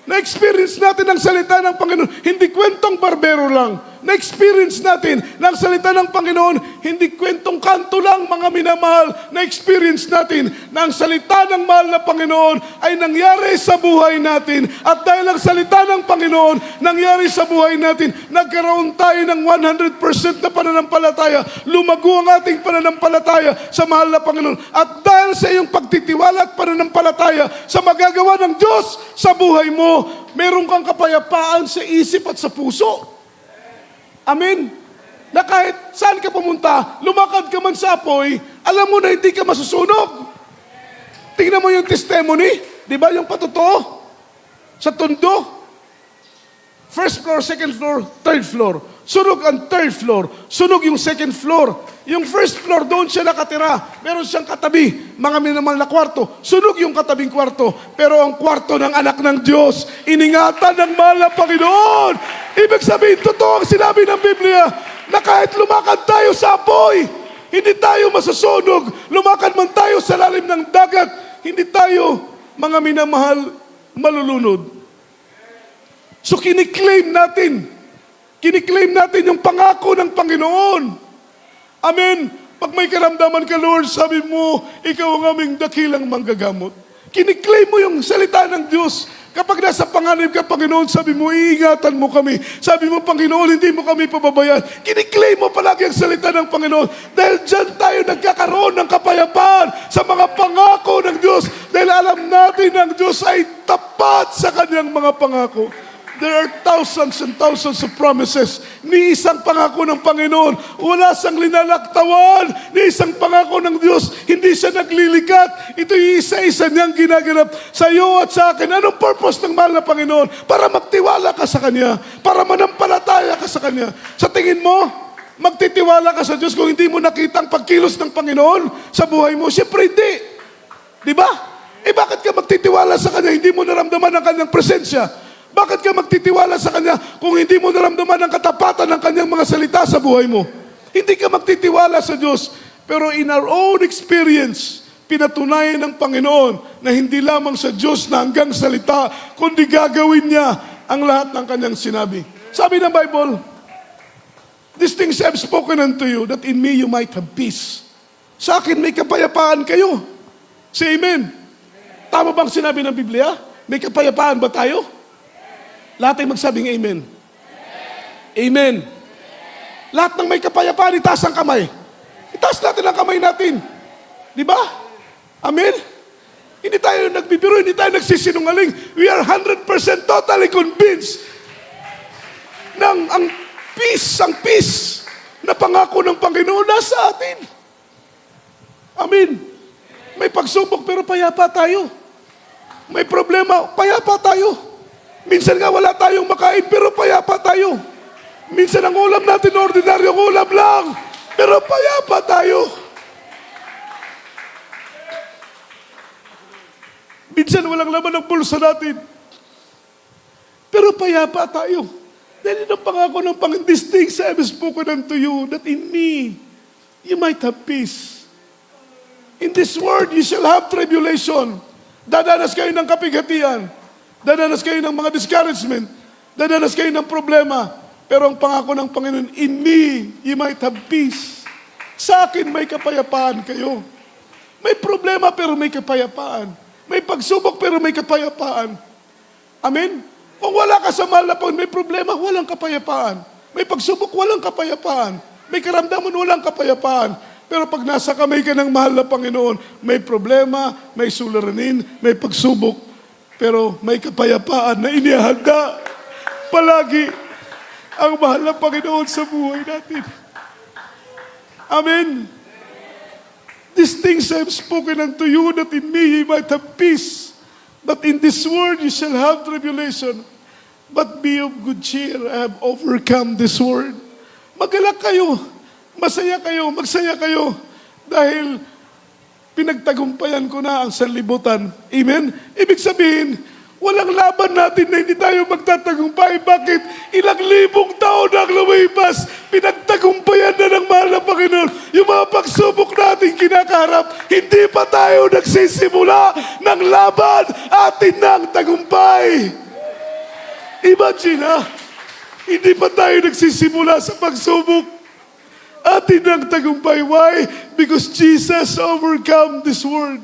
Speaker 1: Na-experience natin ang salita ng Panginoon, hindi kwentong barbero lang. Na-experience natin ang salita ng Panginoon, hindi kwentong kanto lang, mga minamahal. Na-experience natin na ang salita ng mahal na Panginoon ay nangyari sa buhay natin. At dahil ang salita ng Panginoon nangyari sa buhay natin, nagkaroon tayo ng 100% na pananampalataya. Lumago ang ating pananampalataya sa mahal na Panginoon. At dahil sa iyong pagtitiwala at pananampalataya sa magagawa ng Diyos sa buhay mo, meron kang kapayapaan sa isip at sa puso. Amen? Na kahit saan ka pumunta, lumakad ka man sa apoy, alam mo na hindi ka masusunog. Tingnan mo yung testimony, di ba yung patotoo? Sa tondo, first floor, second floor, third floor. Sunog ang third floor, sunog yung second floor. Yung first floor, doon siya nakatira. Meron siyang katabi, mga minamahal na kwarto. Sunog yung katabing kwarto. Pero ang kwarto ng anak ng Diyos, iningatan ng mahal na Panginoon. Ibig sabihin, totoo ang sinabi ng Biblia, na kahit lumakad tayo sa apoy, hindi tayo masusunog. Lumakad man tayo sa lalim ng dagat, hindi tayo, mga minamahal, malulunod. So kiniklaim natin yung pangako ng Panginoon. Amen. Pag may karamdaman ka, Lord, sabi mo, ikaw ang aming dakilang manggagamot. Kiniklaim mo yung salita ng Diyos. Kapag nasa panganib ka, Panginoon, sabi mo, iingatan mo kami. Sabi mo, Panginoon, hindi mo kami pababayaan. Kiniklaim mo palagi ang salita ng Panginoon. Dahil dyan tayo nagkakaroon ng kapayapaan sa mga pangako ng Diyos. Dahil alam natin ang Diyos ay tapat sa kanyang mga pangako. There are thousands and thousands of promises. Ni isang pangako ng Panginoon, wala siyang linalaktawan. Ni isang pangako ng Diyos, hindi siya naglilikat. Ito yung isa-isa niyang ginaganap sa iyo at sa akin. Anong purpose ng mahal na Panginoon? Para magtiwala ka sa Kanya. Para manampalataya ka sa Kanya. Sa tingin mo, magtitiwala ka sa Diyos kung hindi mo nakita ang pagkilos ng Panginoon sa buhay mo? Siyempre hindi. Di ba? Bakit ka magtitiwala sa Kanya? Hindi mo naramdaman ang Kanyang presensya. Bakit ka magtitiwala sa Kanya kung hindi mo naramdaman ang katapatan ng Kanyang mga salita sa buhay mo? Hindi ka magtitiwala sa Diyos. Pero in our own experience, pinatunayan ng Panginoon na hindi lamang sa Diyos na hanggang salita, kundi gagawin niya ang lahat ng Kanyang sinabi. Sabi ng Bible, these things I have spoken unto you, that in me you might have peace. Sa akin may kapayapaan kayo. Say amen. Tama bang sinabi ng Biblia? May kapayapaan ba tayo? Lahat ay magsabing amen. Amen. Lahat ng may kapayapaan, itaas ang kamay. Itaas natin ang kamay natin. Di ba? Amen? Hindi tayo nagbibiro, hindi tayo nagsisinungaling. We are 100% totally convinced ng ang peace na pangako ng Panginoon nasa atin. Amen. May pagsubok pero payapa tayo. May problema, payapa tayo. Minsan nga wala tayong makain pero payapa tayo. Minsan ang ulam natin, ordinaryong ulam lang, pero payapa tayo. Minsan walang laman ang bulsa natin, pero payapa tayo. Dahil yun ang pangako ng Panginoon, "These things I have spoken unto you, that in me you might have peace. In this world you shall have tribulation." Dadanas kayo ng kapighatian, dadanas kayo ng mga discouragement, dadanas kayo ng problema. Pero ang pangako ng Panginoon, "In me you might have peace." Sa akin may kapayapaan kayo. May problema pero may kapayapaan. May pagsubok pero may kapayapaan. Amen? Kung wala ka sa mahal na Panginoon, may problema, walang kapayapaan. May pagsubok, walang kapayapaan. May karamdaman, walang kapayapaan. Pero pag nasa kamay ka ng mahal na Panginoon, may problema, may suliranin, may pagsubok, pero may kapayapaan na inihanda palagi ang mahal na Panginoon sa buhay natin. Amen. "These things I have spoken unto you, that in me ye might have peace. But in this world you shall have tribulation. But be of good cheer, I have overcome this world." Magalak kayo. Masaya kayo, magsaya kayo, dahil pinagtagumpayan ko na ang sanlibutan. Amen? Ibig sabihin, walang laban natin na hindi tayo magtatagumpay. Bakit? Ilang libong taon ang lumipas, pinagtagumpayan na ng mahal na Panginoon. Yung mga pagsubok natin kinakaharap, hindi pa tayo nagsisimula ng laban, atin na ang tagumpay. Imagine hindi pa tayo nagsisimula sa pagsubok, atin ang tagumpay. Why? Because Jesus overcome this world.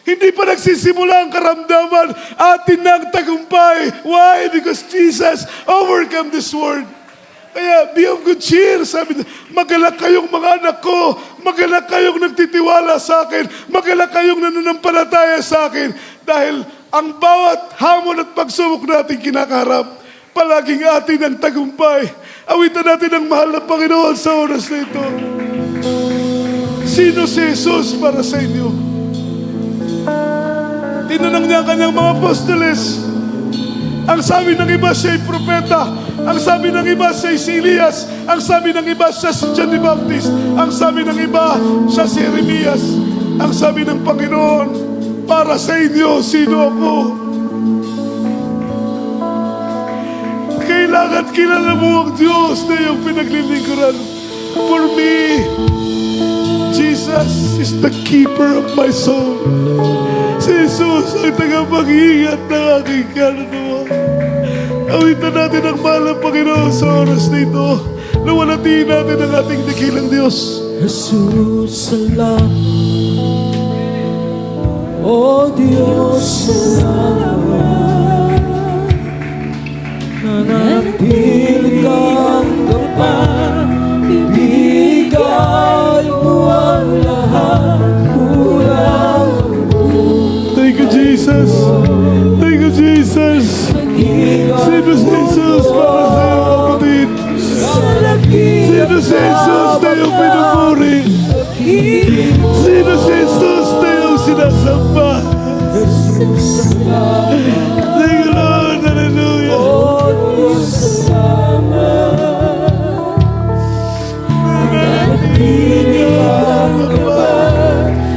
Speaker 1: Hindi pa nagsisimula ang karamdaman, atin ang tagumpay. Why? Because Jesus overcome this world. Kaya, be of good cheer. Sabi niya, magalak kayong mga anak ko, magalak kayong nagtitiwala sa akin, magalak kayong nananampalataya sa akin. Dahil ang bawat hamon at pagsubok natin kinakaharap, palaging atin ang tagumpay. Awitan natin ang mahal na Panginoon sa oras na ito. Sino si Jesus para sa inyo? Tinanong niya ang kanyang mga apostoles. Ang sabi ng iba siya'y propeta. Ang sabi ng iba siya'y si Elias. Ang sabi ng iba siya si John the Baptist. Ang sabi ng iba siya si Jeremias. Ang sabi ng Panginoon, para sa inyo, sino ako? Kailangan kilala mo ang Diyos na iyong pinaglilingkuran. For me, Jesus is the keeper of my soul. Si Jesus ang tagapag-iingat ng aking kaluluwa. Awitan natin ang mahal ng Panginoon sa oras na ito. Nawalatiin natin ang ating dakilang Diyos.
Speaker 4: Jesus, salamat. O Diyos, salamat. Nanatili kang kapal, ibigay mo ang lahat, kulang mo.
Speaker 1: Thank you, Jesus. Thank you, Jesus. Sino si Jesus para sa iyo, kapatid? Sino si Jesus na iyong pinupuri? Sino si Jesus na iyong sinasamba? Thank you, Lord. Hallelujah.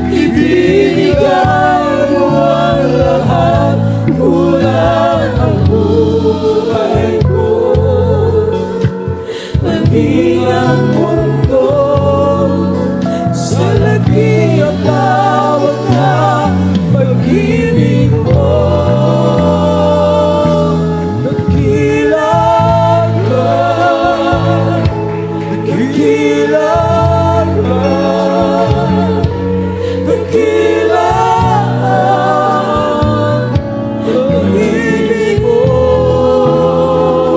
Speaker 4: Ibigay mo ang lahat, kulang ang buhay ko. Maging ang mundo sa lagi at tawag na pag-ibig mo. Nagkilang ka, nagkilang ka, nagkilang pag-ibig mo.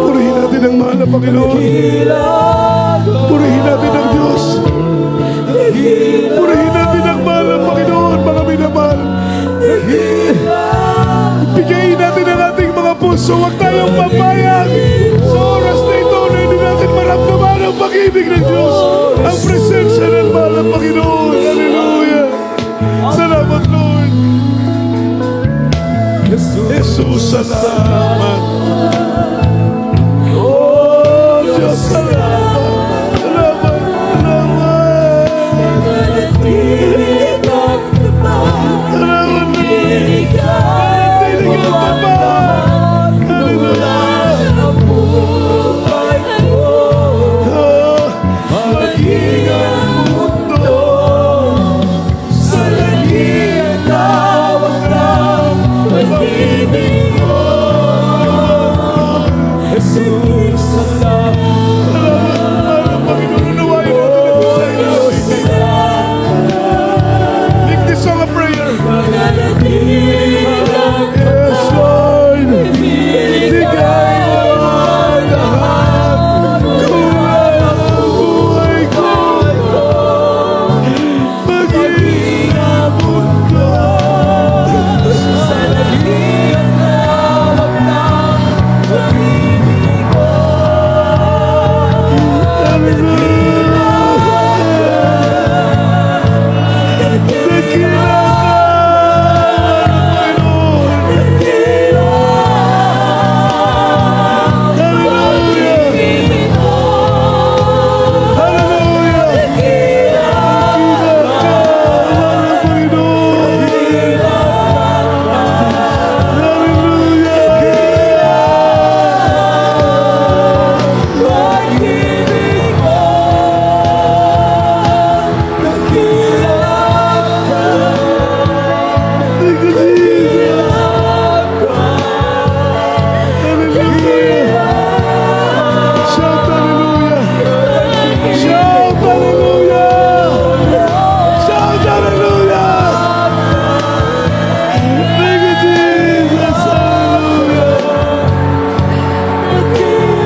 Speaker 1: Purihin natin ang mahal na Panginoon. Purihin natin ang Diyos. Purihin natin ang mahal na Panginoon, mga minamahal. Bigayin natin ang ating mga puso. Huwag tayong papayag sa oras na ito na hindi natin maramdaman ang pag-ibig ng Diyos. Ang presensya ng mahal na Panginoon. Hallelujah. salamat.
Speaker 4: Oh, Diyos, salamat. Manatiling at tapat. Hindi ka mawawala sa buhay ko. Maging ang mundo sa langit ang tawag ng pag-ibig mo. Jesus, salamat.
Speaker 1: Panginoon, unawain natin ito sa iyo. Make this song a prayer. Yes, Lord. Bigay mo ang lahat. Kulang ang buhay ko. Maging ang mundo.
Speaker 4: Sa langit ang tawag ng pag-ibig mo.
Speaker 1: Shout hallelujah! Shout hallelujah! Shout hallelujah! Thank you, Jesus! Hallelujah! Thank you, Jesus!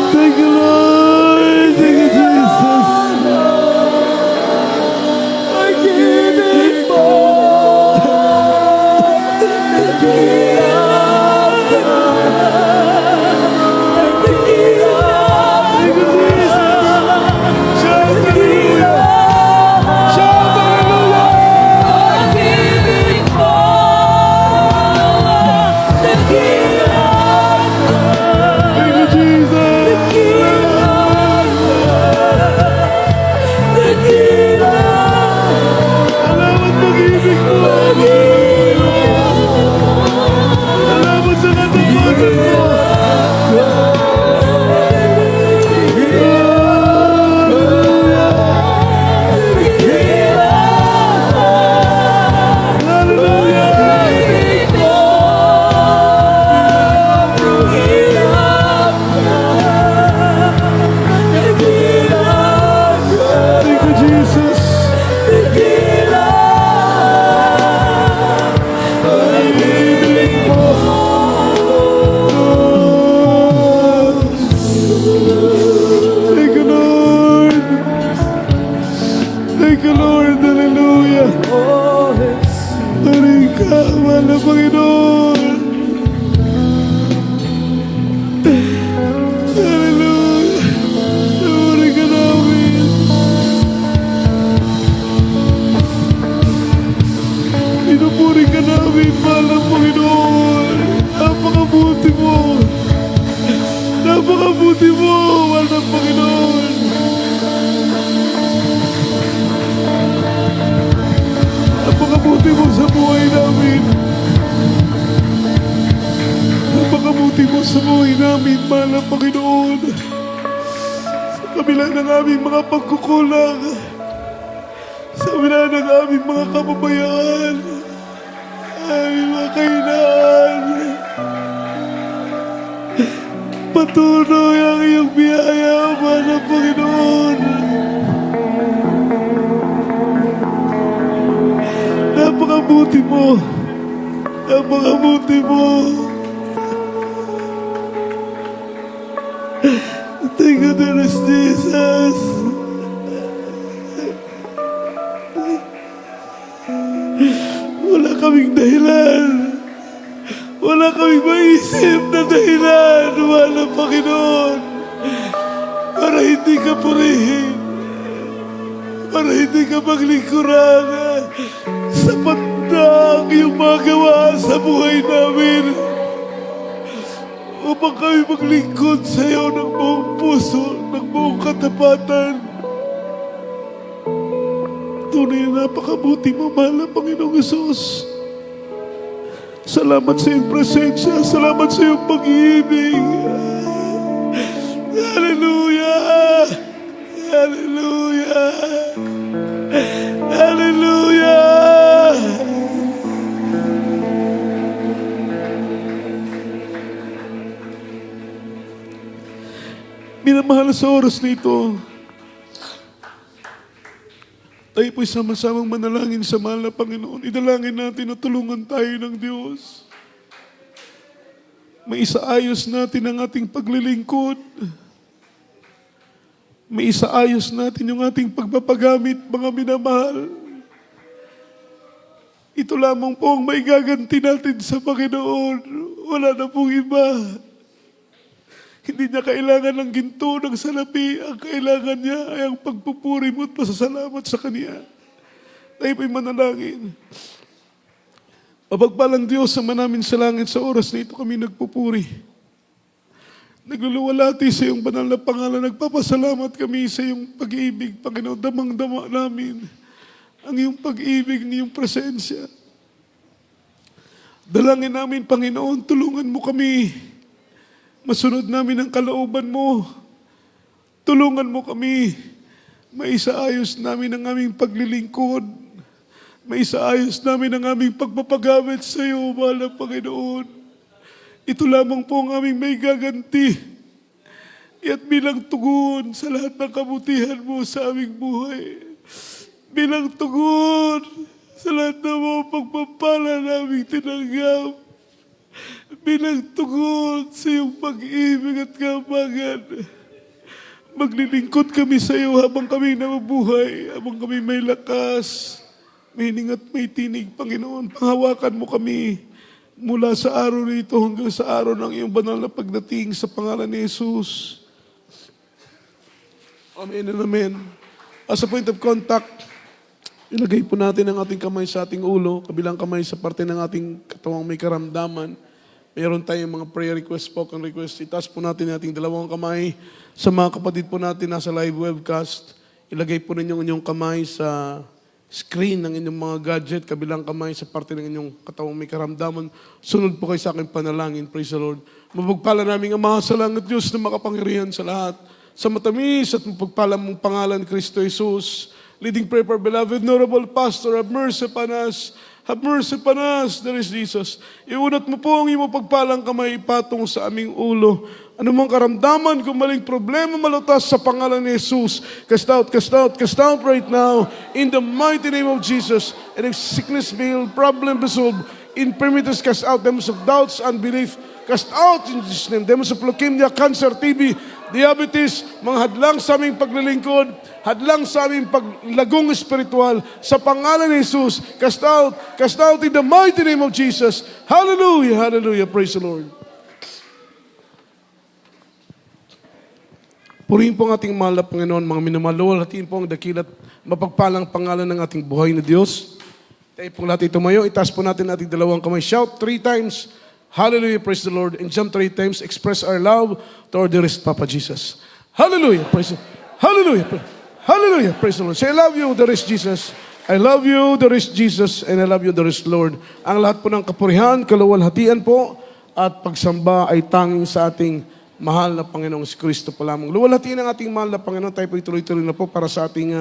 Speaker 1: Thank you, Lord. Thank you, Jesus. Thank you, Jesus. Shout hallelujah. Shout hallelujah. Thank you, Jesus. Salamat pag-ibig mo. Salamat sa katapasan mo. Thank you, Jesus. Pag-ibig mo. Thank you, Lord. Thank you, Lord. Hallelujah. Maring ka, mahal na Panginoon. Hallelujah. Maring ka namin. Pinupuri ka namin, mahal na Panginoon. Napakabuti mo. Napakabuti mo, mahal na Panginoon. Napakabuti mo sa buhay namin. Napakabuti mo sa buhay namin, mahal na Panginoon. Sa kabila ng aming mga pagkukulang, sa kabila ng aming mga kababayaan, aming mga kailangan. Patuloy ang iyong biyaya, mahal na Panginoon. Napakabuti mo. Napakabuti mo. Thank you, dearest Jesus. Wala kaming dahilan. Wala kaming maisip na dahilan, mahal na Panginoon, para hindi ka purihin, para hindi ka maglingkuran. Sapat na ang iyong magawa sa buhay namin upang kami maglingkod sa iyo ng buong puso, ng buong katapatan. Tunay na napakabuti mo, mahal na Panginoong Hesus. Salamat sa iyong presensya. Salamat sa iyong pag-ibig. Hallelujah! Hallelujah! Hallelujah! Minamahal sa oras na ito, tayo po'y sama-samang manalangin sa mahal na Panginoon. Idalangin natin na tulungan tayo ng Diyos. May isaayos natin ang ating paglilingkod. May isaayos natin yung ating pagpapagamit, mga minamahal. Ito lamang po ang may gaganti natin sa Panginoon. Wala na pong iba. Hindi niya kailangan ng ginto, ng salapi. Ang kailangan niya ay ang pagpupuri mo at pasasalamat sa Kanya. Tayo po'y manalangin. Mapagpalang Diyos sa manamin sa langit, sa oras na ito kami nagpupuri. Nagluluwalhati sa iyong banal na pangalan. Nagpapasalamat kami sa iyong pag-ibig, Panginoon. Damang-dama namin ang iyong pag-ibig, ang iyong presensya. Dalangin namin, Panginoon, tulungan mo kami. Masunod namin ang kalooban mo. Tulungan mo kami. Maisaayos namin ang aming paglilingkod. Maisaayos namin ang aming pagpapagamit sa iyo, mahal na Panginoon. Ito lamang po ang aming may gaganti. At bilang tugon sa lahat ng kabutihan mo sa aming buhay. Bilang tugon sa lahat ng mga pagpapala naming tinanggap. Bilang tugon sa iyong pag-ibig at kabangan. Maglilingkod kami sa iyo habang kami nabubuhay, habang kami may lakas, may hining at may tinig, Panginoon. Panghawakan mo kami mula sa araw nito hanggang sa araw ng iyong banal na pagdating sa pangalan ni Jesus. Amen and amen. As a point of contact, ilagay po natin ang ating kamay sa ating ulo, kabilang kamay sa parte ng ating katawang may karamdaman. Mayroon tayong mga prayer request po, kung request. Itaas po natin ang ating dalawang kamay. Sa mga kapatid po natin nasa live webcast, ilagay po ninyo ang inyong kamay sa screen ng inyong mga gadget, kabilang kamay sa parte ng inyong katawang may karamdaman. Sunod po kayo sa aking panalangin. Praise the Lord. Mapagpala namin ang mga salangit Diyos na makapangyarihan sa lahat. Sa matamis at mapagpala mong pangalan, Kristo Jesus. Leading prayer for beloved, honorable pastor, have mercy upon us. Have mercy upon us, there is Jesus. Iunat mo po ang iyong pagpalang kamay patong sa aming ulo. Ano mang karamdaman, kung maling problema malutas sa pangalan ni Jesus. Cast out right now in the mighty name of Jesus. And if sickness be healed, problem be solved, infirmities cast out, demons of doubts, unbelief, cast out in Jesus' name. Demons of leukemia, cancer, TB, diabetes, mga hadlang sa aming paglilingkod, hadlang sa aming paglagong espiritual, sa pangalan ni Jesus, cast out in the mighty name of Jesus. Hallelujah, hallelujah, praise the Lord. Purihin po ang ating mahal na Panginoon, mga minamahal, hatiin po ang dakilat, mapagpalang pangalan ng ating buhay na Diyos. Tayo pong lahat tumayo, itaas po natin ating dalawang kamay. Shout 3 times, hallelujah, praise the Lord. And jump 3 times, express our love to our dearest Papa Jesus. Hallelujah, praise the Lord. Hallelujah, hallelujah, praise the Lord. Say, I love you, dearest Jesus. I love you, dearest Jesus, and I love you, dearest Lord. Ang lahat po ng kapurihan, kaluwalhatian po, at pagsamba ay tanging sa ating mahal na Panginoong Kristo po lamang. Luwalhatiin ang ating mahal na Panginoon. Tayo po ituloy-tuloy na po para sa ating